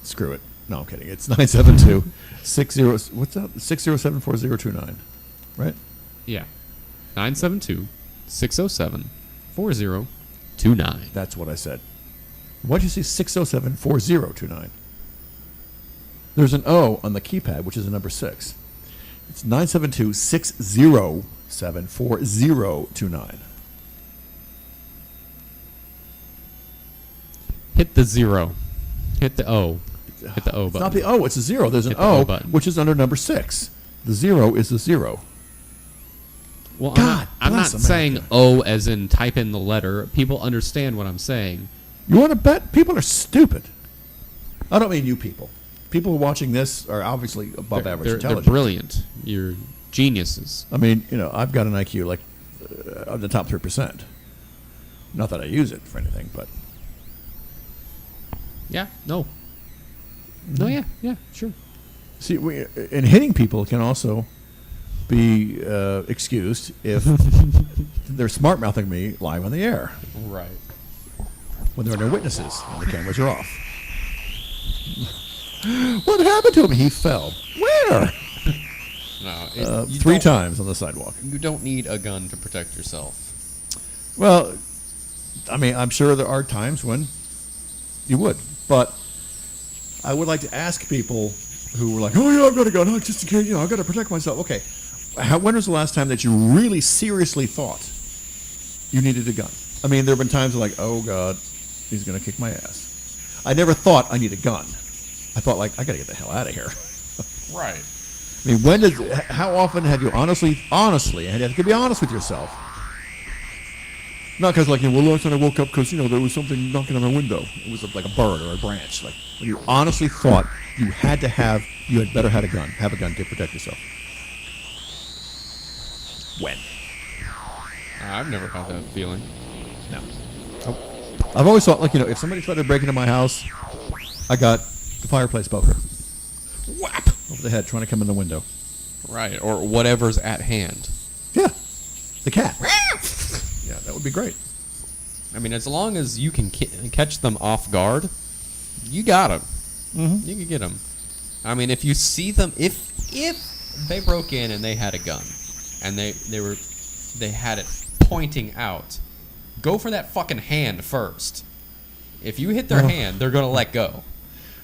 Screw it. No, I'm kidding. It's 972-60. What's up? 607-4029. Right? Yeah. 972-607-4029. That's what I said. Why'd you say 607-4029? There's an O on the keypad, which is the number 6. It's 972-607-4029. Hit the 0. Hit the O. Hit the O It's button. not the O, it's a 0. There's an Hit the O O, button. which is under number 6. The 0 is the 0. Well, God I'm not bless saying America. O as in type in the letter. People understand what I'm saying. You want to bet? People are stupid. I don't mean you people. People watching this are obviously above average They're intelligence. brilliant. You're geniuses. I mean, I've got an IQ like of the top 3%. Not that I use it for anything, but Yeah. No. No. Yeah. Sure. see, and hitting people can also be excused if they're smart mouthing me live on the air Right. when there are no witnesses and the cameras are off. What happened to him? He fell. Where? No. 3 times on the sidewalk. You don't need a gun to protect yourself. Well, I mean, I'm sure there are times when you would, but I would like to ask people who were like, "Oh yeah, I've got a gun, just in case, I've got to protect myself." Okay, when was the last time that you really seriously thought you needed a gun? I mean, there have been times like, "Oh God, he's gonna kick my ass." I never thought I need a gun. I thought like, I gotta get the hell out of here. Right. I mean, how often have you honestly, and you have to be honest with yourself. Not because like, well, last night I woke up because, there was something knocking on my window. It was like a bird or a branch. Like, when you honestly thought you had better have a gun to protect yourself. When? I've never had that feeling. No. I've always thought, like, if somebody tried to break into my house, I got the fireplace poker. Whap! Over the head, trying to come in the window. Right. Or whatever's at hand. Yeah. The cat. Yeah, that would be great. I mean, as long as you can catch them off guard, you got them. Mm-hmm. You can get them. I mean, if you see them, if they broke in and they had a gun, and they had it pointing out, go for that fucking hand first. If you hit their hand, they're gonna let go.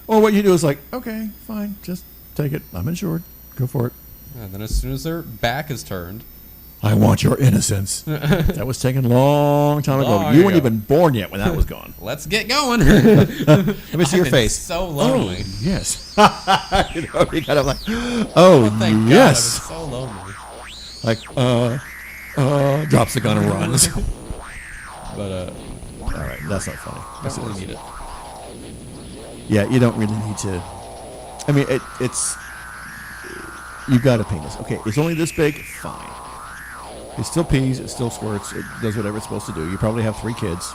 Or what you do is like, okay, fine, just take it. I'm insured. Go for it. And then as soon as their back is turned, I want your innocence. That was taken a long time ago. Long You weren't ago. even born yet when that was gone. let's get going. Let me see your face. So lonely. Oh, yes. You kind of like, oh, Thank yes. God, I was so lonely. Like, drops the gun and runs. But All right, that's not funny. Yes, don't it really is. need it. Yeah, you don't really need to. I mean, it's. You got a penis. Okay, it's only this big. Fine. It still pees. It still squirts. It does whatever it's supposed to do. You probably have 3 kids.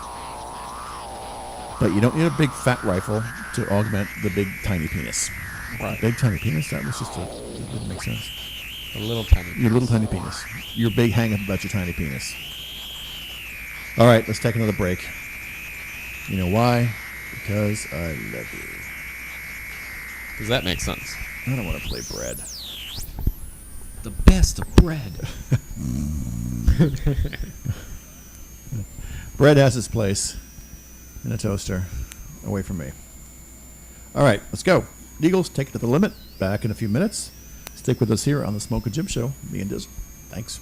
But you don't need a big fat rifle to augment the big tiny penis. Right. Big tiny penis? That was just that didn't make sense. A little tiny. Your little tiny penis. Your big hang up about your tiny penis. All right, let's take another break. You know why? Because I love you. Does that make sense? I don't want to play bread. The best of bread. Bread has its place in a toaster away from me. All right, let's go. Eagles, take it to the limit. Back in a few minutes. Stick with us here on the Smokin Jim Show. Me and Dizzle. Thanks.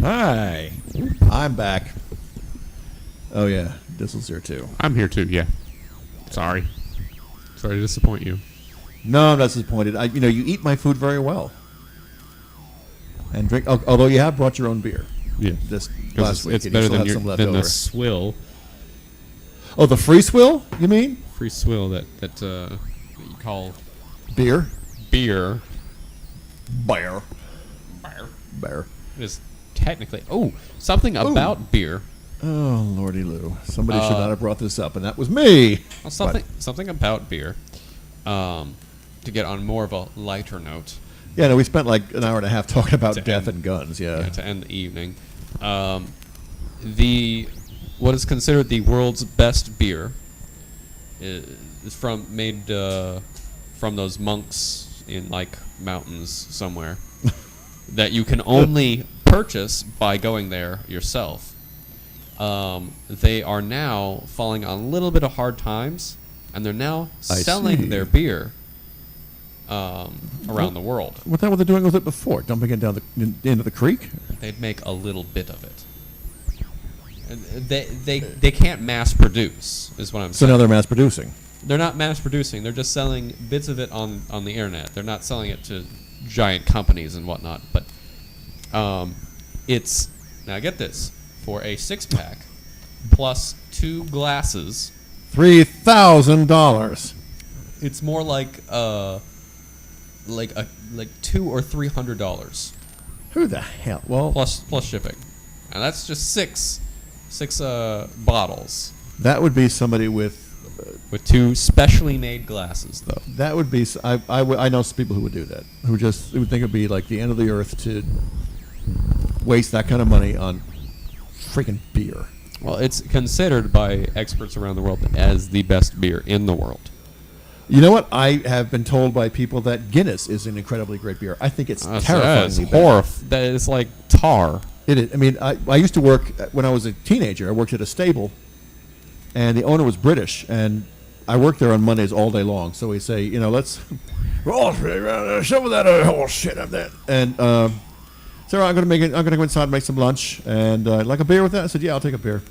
Hi, I'm back. Oh yeah, Dizzle's here too. I'm here too. Yeah. Sorry to disappoint you. No, I'm not disappointed. You eat my food very well, and drink. Although you have brought your own beer. Yeah. This 'Cause last week, it's and you better still than, have some left than the over. swill, Oh, the free swill? You mean free swill that you call beer? beer. Bear. Beer. Bear. It is technically something about beer. Oh, lordy Lou. Somebody should not have brought this up, and that was me. Well, something about beer. To get on more of a lighter note. Yeah, no, we spent like an hour and a half talking about To death end- and guns. Yeah. To end the evening. What is considered the world's best beer is made from those monks in like mountains somewhere that you can only purchase by going there yourself. They are now falling on a little bit of hard times, and they're now I selling see. their beer around the world. What the hell were they doing with it before? Dumping it down into the creek? They'd make a little bit of it. And they can't mass produce, is what I'm So saying. now they're mass producing. They're not mass producing. They're just selling bits of it on the internet. They're not selling it to giant companies and whatnot. But it's, now get this, for a 6-pack plus 2 glasses, $3,000. it's more like $200 or $300 Who the hell? Well, plus shipping, and that's just six bottles that would be somebody with. with 2 specially made glasses, though. That would be. I know some people who would do that. Who would think it'd be like the end of the earth to waste that kind of money on freaking beer. Well, it's considered by experts around the world as the best beer in the world. You know what? I have been told by people that Guinness is an incredibly great beer. I think it's terrifyingly bad. That is like tar. It is. I mean, I used to work when I was a teenager. I worked at a stable, and the owner was British, and I worked there on Mondays all day long. So we say, let's some of that whole shit of that. And so I'm going to go inside and make some lunch, and like a beer with that. I said, yeah, I'll take a beer.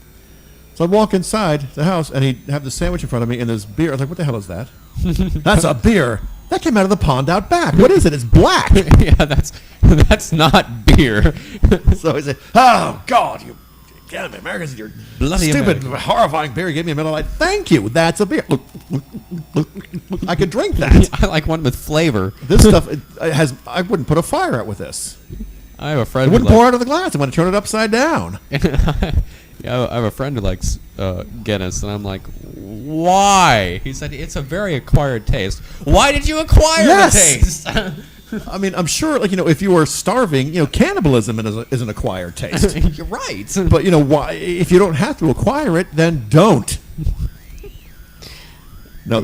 So I'd walk inside the house, and he'd have the sandwich in front of me, and there's beer. I was like, what the hell is that? That's a beer. That came out of the pond out back. What is it? It's black. Yeah, that's not beer. So I said, oh, God, you damn Americans, you're Bloody stupid, American. horrifying beer you gave me a middle light. Thank you. That's a beer. I could drink that. I like one with flavor. This stuff it has. I wouldn't put a fire out with this. I have a friend. It who wouldn't pour out of the glass. I want to turn it upside down. Yeah, I have a friend who likes Guinness, and I'm like, why? He said it's a very acquired taste. Why did you acquire the taste? I mean, I'm sure, if you were starving, cannibalism is an acquired taste. You're right. But why? If you don't have to acquire it, then don't. No,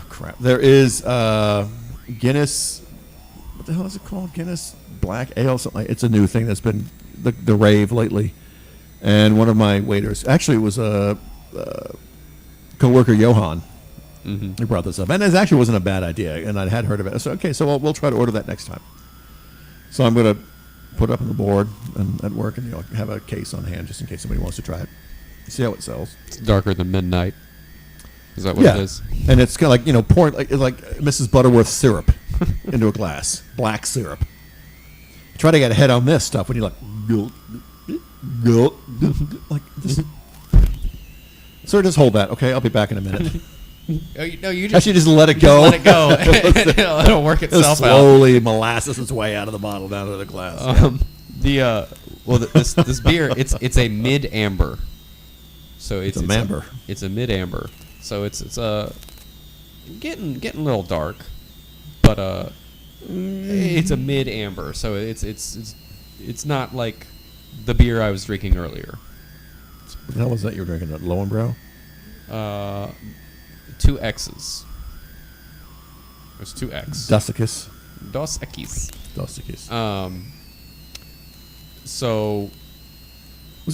crap. There is Guinness. What the hell is it called? Guinness Black Ale, something like. It's a new thing that's been the rave lately. And one of my waiters, actually, it was a coworker, Johan. Mm-hmm. He brought this up, and it actually wasn't a bad idea. And I had heard of it. I said, okay, so we'll try to order that next time. So I'm going to put it up on the board and at work, and have a case on hand just in case somebody wants to try it. See how it sells. It's darker than midnight. Is that what it is? And it's kind of like pouring like Mrs. Butterworth syrup into a glass, black syrup. Try to get ahead on this stuff when you're like this. Sir, just hold that, okay? I'll be back in a minute. You Actually, just let it go. let it go. It'll work It'll itself out. slowly molasses its way out of the bottle down to the glass. This beer, it's a mid amber. So it's a mamber. It's a mid amber. So it's getting a little dark, but it's a mid amber. So it's not like the beer I was drinking earlier. What the hell was that you were drinking? That Lowenbrow? 2 X's. There's 2 X. Dusicus. Dos Equis. Dusicus. So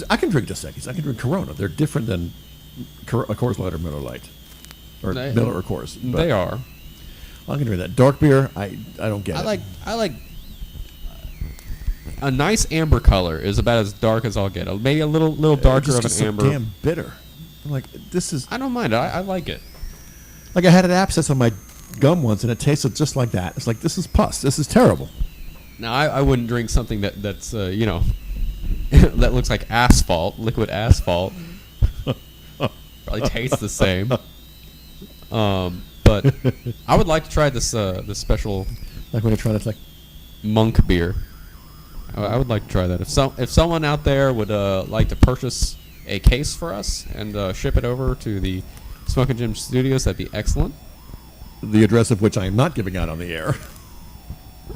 I can drink Dos Equis. I can drink Corona. They're different than a Coors Light or Miller Lite. Or Miller or Coors. They are. I can drink that. Dark beer, I don't get it. I like a nice amber color is about as dark as I'll get. Maybe a little darker Just of an so amber. damn bitter. I'm like, this is I don't mind it. I like it. like I had an abscess on my gum once, and it tasted just like that. It's like, this is pus. This is terrible. Now I wouldn't drink something that's that looks like asphalt, liquid asphalt. Probably tastes the same. But I would like to try this special Like when you're trying to like. monk beer. I would like to try that. If someone out there would like to purchase a case for us and ship it over to the Smokin Jim Studios, that'd be excellent. The address of which I am not giving out on the air.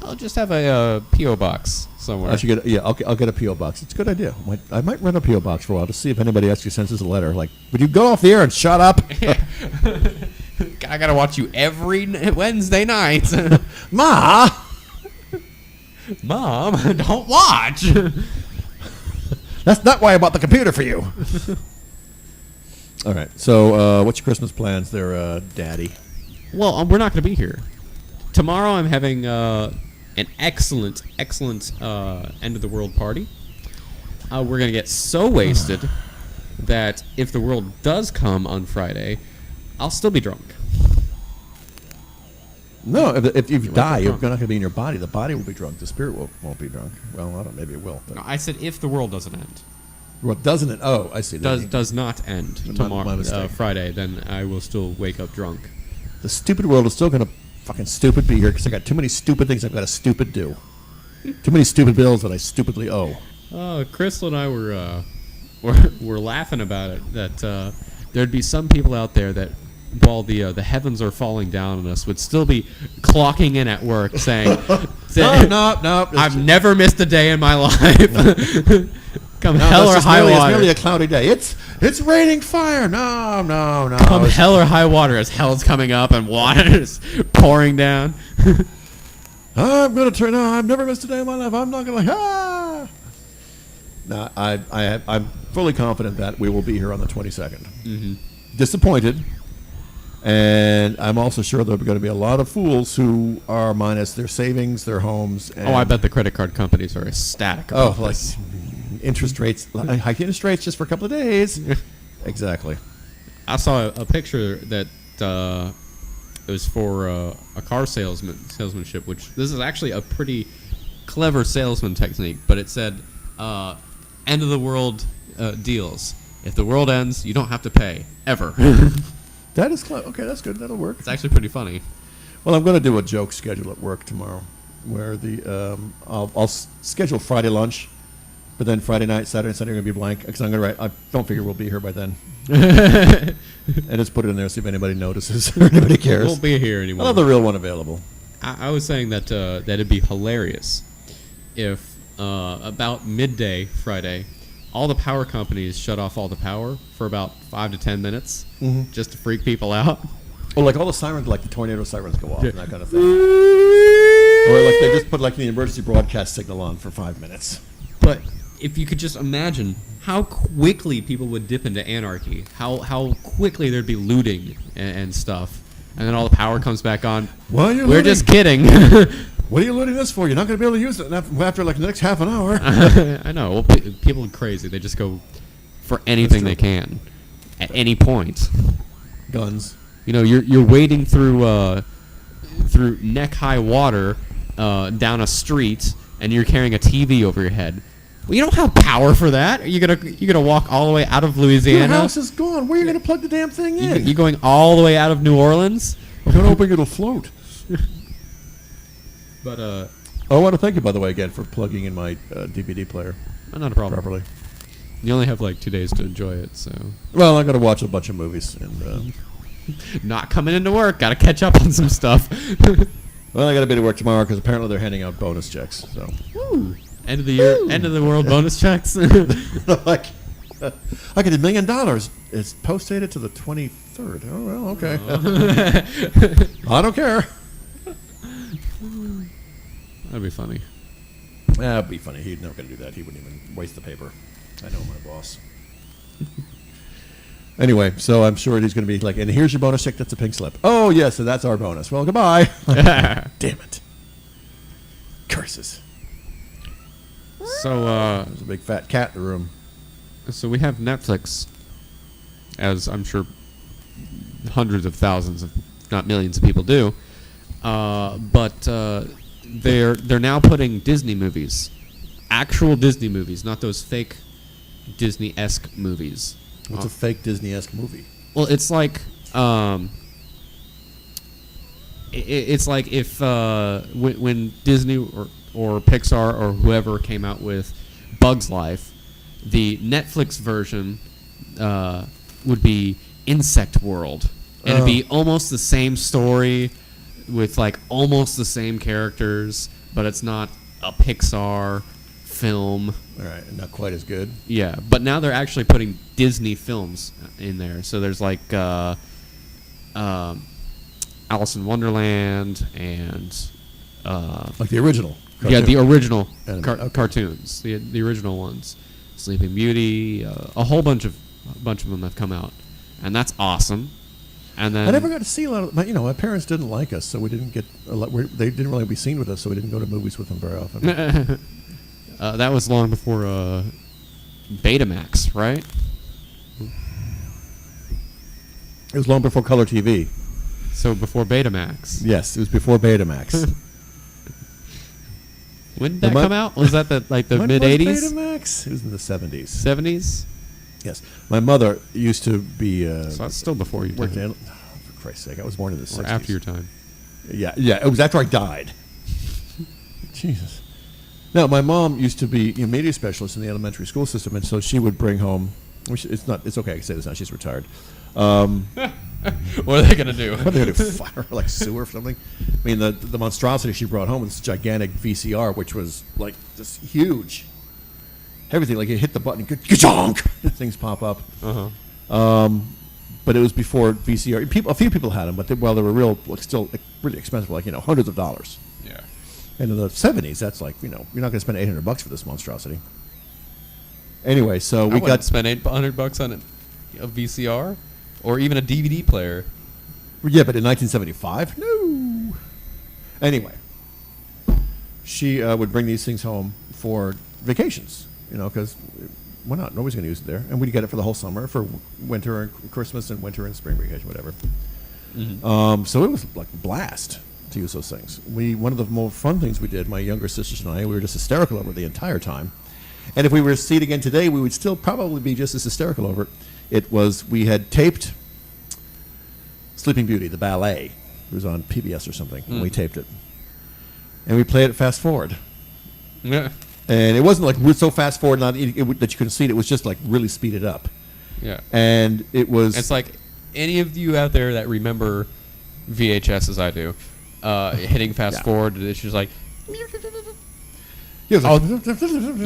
I'll just have a P.O. box somewhere. I should get. Yeah, I'll get a PO box. It's a good idea. I might rent a PO box for a while to see if anybody actually sends us a letter. Like, would you go off the air and shut up? I gotta watch you every Wednesday night. Ma. Mom, don't watch. That's not why I bought the computer for you. All right. So, what's your Christmas plans there, Daddy? Well, we're not going to be here. Tomorrow I'm having an excellent end of the world party. We're going to get so wasted that if the world does come on Friday, I'll still be drunk. No, if you die, get you're drunk. not going to be in your body. The body will be drunk. The spirit won't be drunk. Well, I don't know. Maybe it will. But. No, I said if the world doesn't end. Well, doesn't it? Oh, I see. Does not end My tomorrow, mistake. Friday, then I will still wake up drunk. The stupid world is still going to fucking stupid be here because I got too many stupid things I've got to stupid do. Too many stupid bills that I stupidly owe. Crystal and I were laughing about it, that there'd be some people out there that, while the heavens are falling down on us, would still be clocking in at work saying, No. I've never missed a day in my life. Come hell or high It's water. merely a cloudy day. It's raining fire. No. Come hell or high water as hell's coming up and water's pouring down. I'm going to turn. No, I've never missed a day in my life. I'm not going to. No, I'm fully confident that we will be here on the 22nd. Mm-hmm. Disappointed. And I'm also sure there are going to be a lot of fools who are minus their savings, their homes. And I bet the credit card companies are ecstatic about like this. interest rates, hike interest rates just for a couple of days. Exactly. I saw a picture that it was for a car salesmanship, which this is actually a pretty clever salesman technique, but it said end of the world deals. If the world ends, you don't have to pay ever. That is clever. Okay, that's good. That'll work. It's actually pretty funny. Well, I'm going to do a joke schedule at work tomorrow, where I'll schedule Friday lunch, but then Friday night, Saturday, and Sunday are going to be blank because I'm going to write. I don't figure we'll be here by then, and just put it in there, see if anybody notices or anybody cares. Won't be here anymore. I'll have the real one available. I was saying that it'd be hilarious if about midday Friday, all the power companies shut off all the power for about 5 to 10 minutes, just to freak people out. Well, like all the sirens, like the tornado sirens go off and that kind of thing. Or like they just put like the emergency broadcast signal on for 5 minutes. But if you could just imagine how quickly people would dip into anarchy, how quickly there'd be looting and stuff, and then all the power comes back on. Why are you We're looting? just kidding. What are you looting this for? You're not going to be able to use it after like the next half an hour. I know. Well, people are crazy. They just go for anything they can at any point. Guns. You know, you're wading through neck high water down a street, and you're carrying a TV over your head. Well, you don't have power for that. You're gonna walk all the way out of Louisiana. Your house is gone. Where are you going to plug the damn thing in? You're going all the way out of New Orleans. I'm hoping it'll float. But I want to thank you, by the way, again for plugging in my DVD player not a problem. properly. You only have like 2 days to enjoy it, so Well, I'm going to watch a bunch of movies, and not coming into work. Got to catch up on some stuff. well, I got to be to work tomorrow because apparently they're handing out bonus checks. So, Woo. End of the year, end of the world bonus checks. like, I get $1 million. It's post-dated to the 23rd. Oh well, okay. I don't care. That'd be funny. That'd be funny. He's never going to do that. He wouldn't even waste the paper. I know my boss. Anyway, so I'm sure he's going to be like, and here's your bonus check. That's a pink slip. Oh, yes, so that's our bonus. Well, goodbye. Damn it. Curses. So There's a big fat cat in the room. so we have Netflix, as I'm sure hundreds of thousands, if not millions, of people do. But they're now putting Disney movies, actual Disney movies, not those fake Disney-esque movies. What's a fake Disney-esque movie? Well, it's like it's like if when Disney or Pixar or whoever came out with Bug's Life, the Netflix version would be Insect World, and it'd be almost the same story with like almost the same characters, but it's not a Pixar film. All right, not quite as good. Yeah, but now they're actually putting Disney films in there. So there's like Alice in Wonderland and Like the original. yeah, the original Okay. cartoons, the original ones, Sleeping Beauty, a whole bunch of them have come out, and that's awesome. And then I never got to see a lot of. My parents didn't like us, so we didn't get. They didn't really be seen with us, so we didn't go to movies with them very often. that was long before Betamax, right? It was long before color TV. So before Betamax. Yes, it was before Betamax. When did that come out? Was that the When mid was '80s, Betamax? It was in the 70s. '70s? Yes, my mother used to be. So that's still before your worked time, in, for Christ's sake, I was born in the 60s. or after your time. Yeah, it was after I died. Jesus. No, my mom used to be a media specialist in the elementary school system, and so she would bring home. It's okay. I can say this now. She's retired. What are they gonna do? What are they going to do? Fire like sewer or something? I mean, the monstrosity she brought home was this gigantic VCR, which was like just huge. Everything, like you hit the button, ka-chonk, things pop up. But it was before VCR. A few people had them, but they were real, still really expensive, like hundreds of dollars. Yeah. And in the 70s, that's like you're not going to spend $800 for this monstrosity. Anyway, so we I got wouldn't spend $800 on a VCR or even a DVD player. Yeah, but in 1975, no. Anyway, she would bring these things home for vacations, because why not? Nobody's going to use it there, and we'd get it for the whole summer, for winter and Christmas and winter and spring vacation, whatever. So it was like a blast to use those things. One of the more fun things we did, my younger sisters and I, we were just hysterical over it the entire time. And if we were to see it again today, we would still probably be just as hysterical over it. We had taped Sleeping Beauty, the ballet. It was on PBS or something, and we taped it. And we played it fast forward. Yeah. And it wasn't like we're so fast forward that you couldn't see it. It was just like really speeded up. Yeah. And it was... It's like any of you out there that remember VHS as I do, hitting fast forward, it's just like... It was like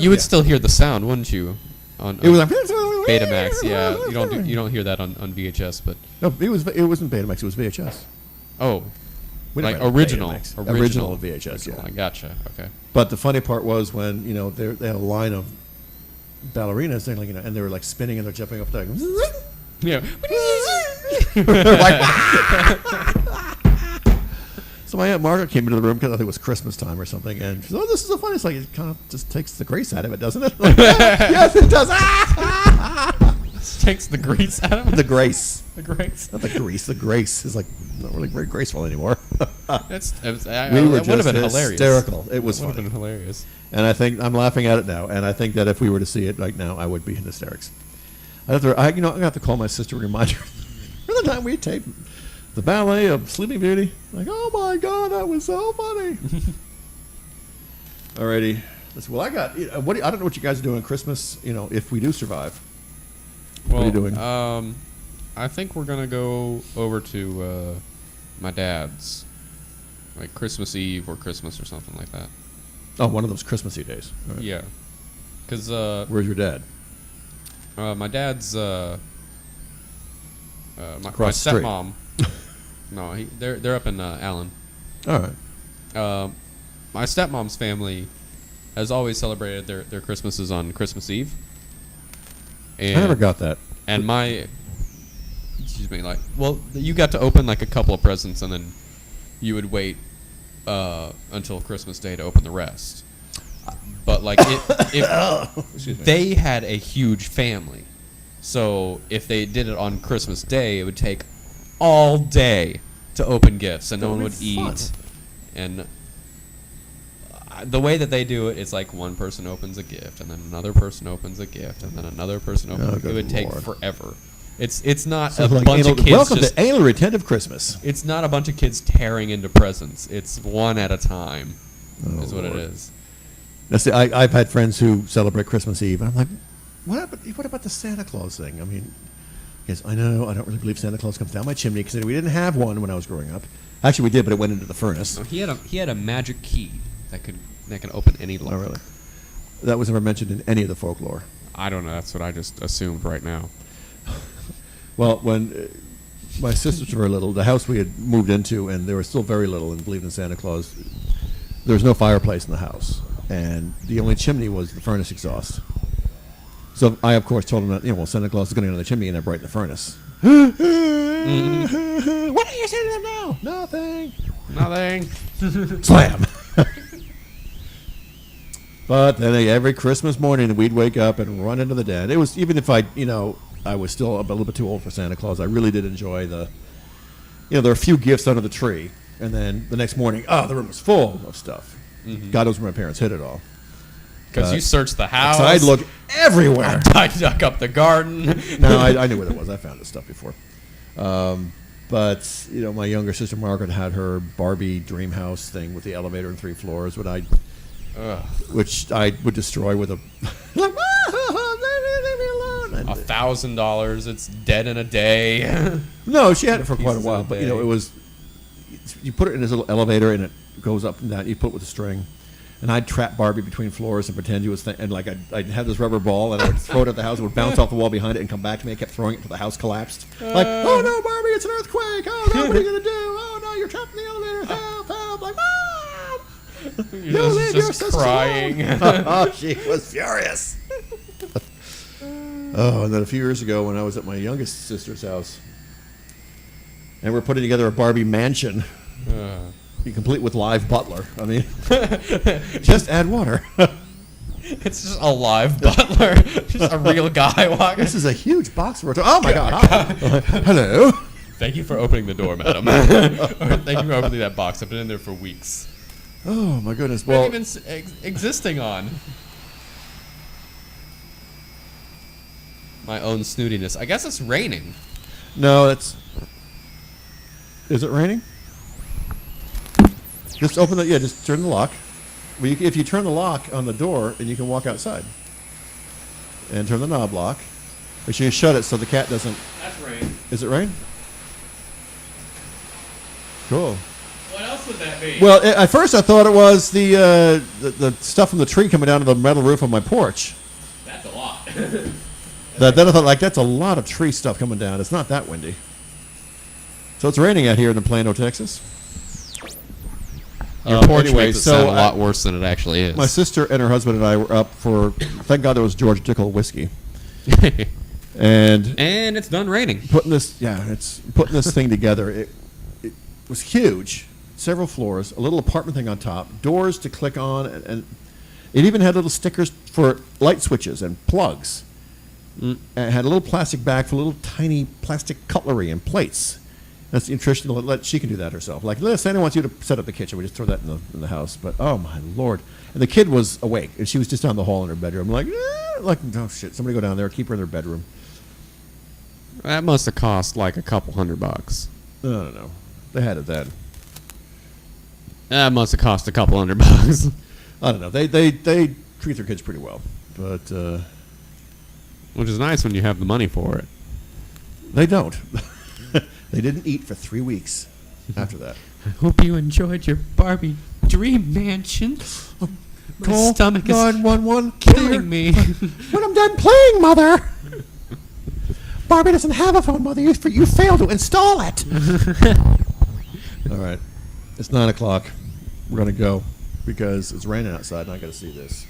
You would still hear the sound, wouldn't you? On it was like... Betamax, yeah. You don't hear that on VHS, but... No, it wasn't Betamax. It was VHS. Oh. We Like never had original. Betamax. Original VHS, yeah. I gotcha. Okay. But the funny part was when they had a line of ballerinas, and they were like spinning and they're jumping up there. Yeah. So my Aunt Margaret came into the room because I think it was Christmas time or something, and she said, "Oh, this is so funny." It's like it kind of just takes the grace out of it, doesn't it? Like, yes, it does. Takes the grease out of it. The grace, The grease. not the grease. The grace is like not really very graceful anymore. That We were would have just been hilarious. hysterical. It was Would have funny. been hilarious. And I think I'm laughing at it now. And I think that if we were to see it right now, I would be in hysterics. I'm gonna have to call my sister and remind her. Remember the time we taped the ballet of Sleeping Beauty? Like, oh my God, that was so funny. Alrighty. Well, I got. I don't know what you guys are doing on Christmas. If we do survive. Well, What are you doing? I think we're gonna go over to my dad's, like Christmas Eve or Christmas or something like that. Oh, one of those Christmassy days. All right. Yeah, because Where's your dad? my dad's my Across the street. stepmom. No, they're up in Allen. All right. My stepmom's family has always celebrated their Christmases on Christmas Eve. And I never got that. And excuse me, you got to open like a couple of presents, and then you would wait until Christmas Day to open the rest. But like, if they had a huge family, so if they did it on Christmas Day, it would take all day to open gifts, and no one would eat. And the way that they do it, it's like one person opens a gift, and then another person opens a gift, and then another person opens. It would take forever. It's not a bunch of kids. Welcome to anal retentive Christmas. It's not a bunch of kids tearing into presents. It's one at a time. Is what it is. Now, see, I've had friends who celebrate Christmas Eve, and I'm like, what about the Santa Claus thing? I mean, yes, I know, I don't really believe Santa Claus comes down my chimney, because we didn't have one when I was growing up. Actually, we did, but it went into the furnace. No, he had a magic key that could open any lock. Oh, really? That was never mentioned in any of the folklore. I don't know. That's what I just assumed right now. Well, when my sisters were little, the house we had moved into, and they were still very little and believed in Santa Claus, there was no fireplace in the house. And the only chimney was the furnace exhaust. So I, of course, told them that, well, Santa Claus is going to go in the chimney and I brighten the furnace. What are you saying to them now? Nothing. Slam. But then every Christmas morning we'd wake up and run into the den. It was, even if I was still a little bit too old for Santa Claus, I really did enjoy there were a few gifts under the tree. And then the next morning, the room was full of stuff. Mm-hmm. God knows where my parents hid it all. Because you searched the house. So I'd look everywhere. I dug up the garden. No, I knew where it was. I found this stuff before. But my younger sister Margaret had her Barbie dream house thing with the elevator and 3 floors, which I would destroy with a like, leave me alone. $1,000. It's dead in a day. No, she had it for quite a while, but it was. You put it in this little elevator and it goes up and down. You put it with a string, and I'd trap Barbie between floors and pretend you was and like I'd have this rubber ball and I would throw it at the house. It would bounce off the wall behind it and come back to me. I kept throwing it until the house collapsed. Like, oh no, Barbie, it's an earthquake! Oh no, what are you gonna do? Oh no, you're trapped in the elevator! Help! Help! Like, Mom! You're just crying. Oh, she was furious. Oh, and then a few years ago when I was at my youngest sister's house, and we're putting together a Barbie mansion, complete with live butler. I mean, just add water. It's just a live butler, just a real guy walking. This is a huge box. Oh my God! Hello. Thank you for opening the door, madam. Or thank you for opening that box. I've been in there for weeks. Oh my goodness! Well, even existing on my own snootiness. I guess it's raining. No, it's. Is it raining? Just open the. Yeah, just turn the lock. Well, if you turn the lock on the door, and you can walk outside. And turn the knob lock. Make sure you shut it so the cat doesn't. That's rain. Is it rain? Cool. What else would that be? Well, at first I thought it was the stuff from the tree coming down to the metal roof of my porch. That's a lot. Then I thought, like, that's a lot of tree stuff coming down. It's not that windy. So it's raining out here in Plano, Texas. Your porch anyway, makes it sound a lot worse than it actually is. My sister and her husband and I were up for, thank God there was George Dickel whiskey. And it's done raining. Putting this thing together. It was huge. Several floors, a little apartment thing on top, doors to click on, and it even had little stickers for light switches and plugs. And it had a little plastic bag for little tiny plastic cutlery and plates. That's interesting. She can do that herself. Like, Santa wants you to set up the kitchen. We just throw that in the house. But oh my Lord! And the kid was awake, and she was just down the hall in her bedroom. Like oh shit! Somebody go down there, keep her in her bedroom. That must have cost like a couple $100. I don't know. They had it then. That must have cost a couple $100. I don't know. They treat their kids pretty well, but which is nice when you have the money for it. They don't. They didn't eat for 3 weeks after that. I hope you enjoyed your Barbie dream mansion. My stomach is 911 killing me. When I'm done playing, Mother. Barbie doesn't have a phone, Mother. You failed to install it. All right. It's 9 o'clock. We're going to go because it's raining outside and I got to see this.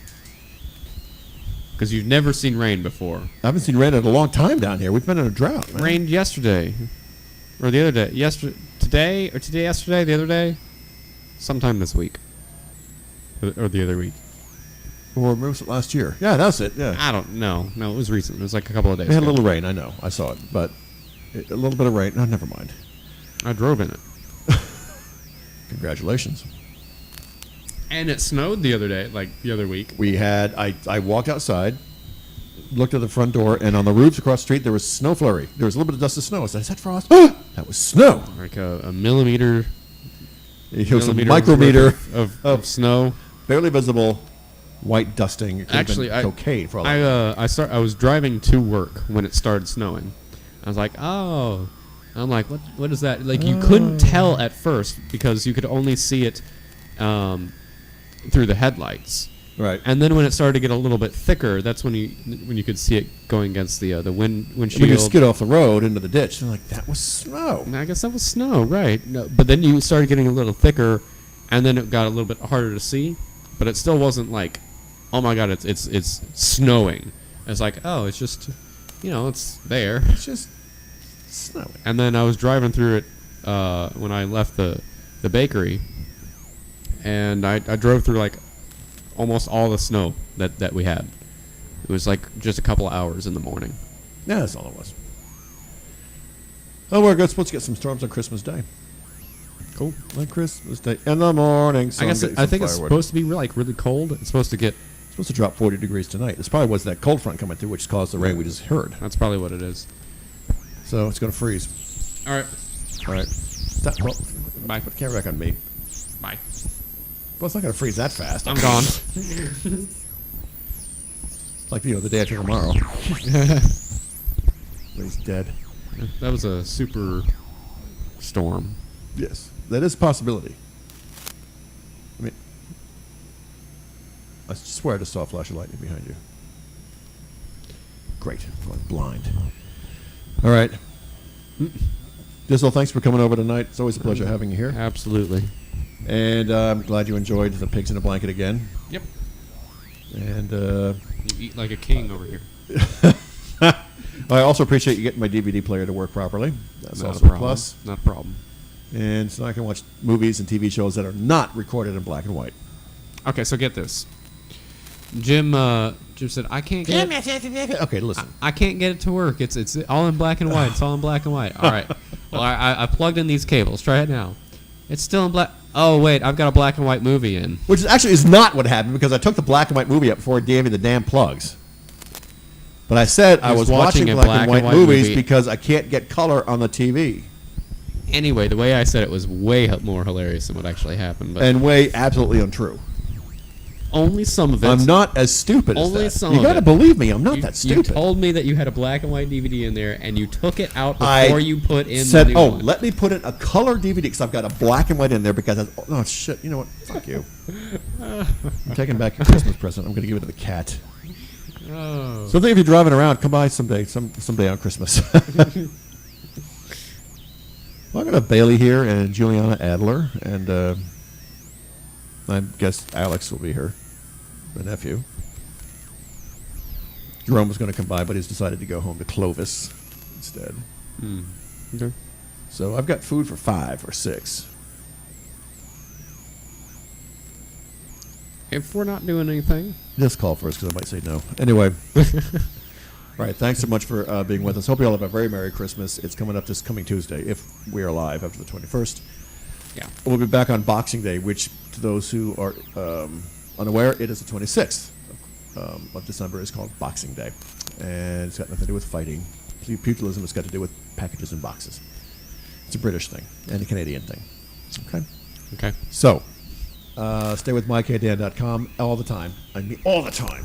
Because you've never seen rain before. I haven't seen rain in a long time down here. We've been in a drought, man. Rained yesterday. Or the other day. Yesterday, the other day? Sometime this week. Or the other week. Or was it last year? Yeah, that's it. Yeah. I don't know. No, it was recent. It was like a couple of days We had a ago. little rain, I know. I saw it. But a little bit of rain. No, never mind. I drove in it. Congratulations. And it snowed the other day, like the other week. We had, I walked outside, looked at the front door, and on the roofs across the street, there was snow flurry. There was a little bit of dust of snow. I said, is that frost? That was snow. Like a millimeter. It was a millimeter micrometer worth of snow. barely visible white dusting. It could have Actually, been cocaine for all I know. I was driving to work when it started snowing. I was like, oh. I'm like, what is that? Like, you couldn't tell at first because you could only see it through the headlights. Right. And then when it started to get a little bit thicker, that's when you could see it going against the windshield. When you skid off the road into the ditch, they're like, that was snow. And I guess that was snow, right? No, but then you started getting a little thicker, and then it got a little bit harder to see. But it still wasn't like, oh my god, it's snowing. It's like, oh, it's just, it's there. It's just snowing. And then I was driving through it when I left the bakery, and I drove through like almost all the snow that we had. It was like just a couple of hours in the morning. Yeah, that's all it was. Oh, we're supposed to get some storms on Christmas Day. Cool. On Christmas Day in the morning. I guess I think it's supposed to be really cold. It's supposed to get. It's supposed to drop 40 degrees tonight. This probably was that cold front coming through, which caused the rain we just heard. That's probably what it is. So it's going to freeze. All right. All right. Well, Bye. put the camera back on me. Bye. Well, it's not going to freeze that fast. I'm gone. It's like, the day after tomorrow. He's dead. That was a super storm. Yes, that is a possibility. I mean, I swear I just saw a flash of lightning behind you. Great. I'm going blind. All right. Dizzle, thanks for coming over tonight. It's always a pleasure having you here. Absolutely. And I'm glad you enjoyed the pigs in a blanket again. Yep. And You eat like a king over here. I also appreciate you getting my DVD player to work properly. That's Not also a a problem. plus. Not a problem. And so I can watch movies and TV shows that are not recorded in black and white. Okay, so get this. Jim said, I can't get it. Okay, listen. I can't get it to work. It's all in black and white. It's all in black and white. All right. Well, I plugged in these cables. Try it now. It's still in black. Oh wait, I've got a black and white movie in. Which actually is not what happened because I took the black and white movie up before it gave me the damn plugs. But I said I was watching a black and white movies movie. because I can't get color on the TV. Anyway, the way I said it was way more hilarious than what actually happened. But And way absolutely untrue. only some of it. I'm not as stupid as Only that. some You of got to it. believe me, I'm not that You stupid. told me that you had a black and white DVD in there, and you took it out I before you put in said, the new one. let me put in a color DVD because I've got a black and white in there because, oh, shit, you know what? Fuck you. I'm taking back your Christmas present. I'm going to give it to the cat. Oh. So I think if you're driving around, come by someday on Christmas. Well, I'm going to have Bailey here and Juliana Adler, and I guess Alex will be here, my nephew. Jerome was going to come by, but he's decided to go home to Clovis instead. Okay. So I've got food for 5 or 6. If we're not doing anything, Just call first because I might say no. Anyway. All right, thanks so much for being with us. Hope you all have a very Merry Christmas. It's coming up this coming Tuesday, if we are live after the 21st. yeah. We'll be back on Boxing Day, which, to those who are unaware, it is the 26th of December. Is called Boxing Day. And it's got nothing to do with fighting. Pugilism has got to do with packages and boxes. It's a British thing and a Canadian thing. Okay? Okay. So, stay with mykdan.com all the time. I mean, all the time.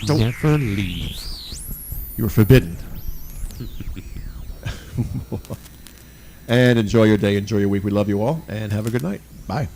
Don't. Never leave. You were forbidden. And enjoy your day, enjoy your week. We love you all, and have a good night. Bye.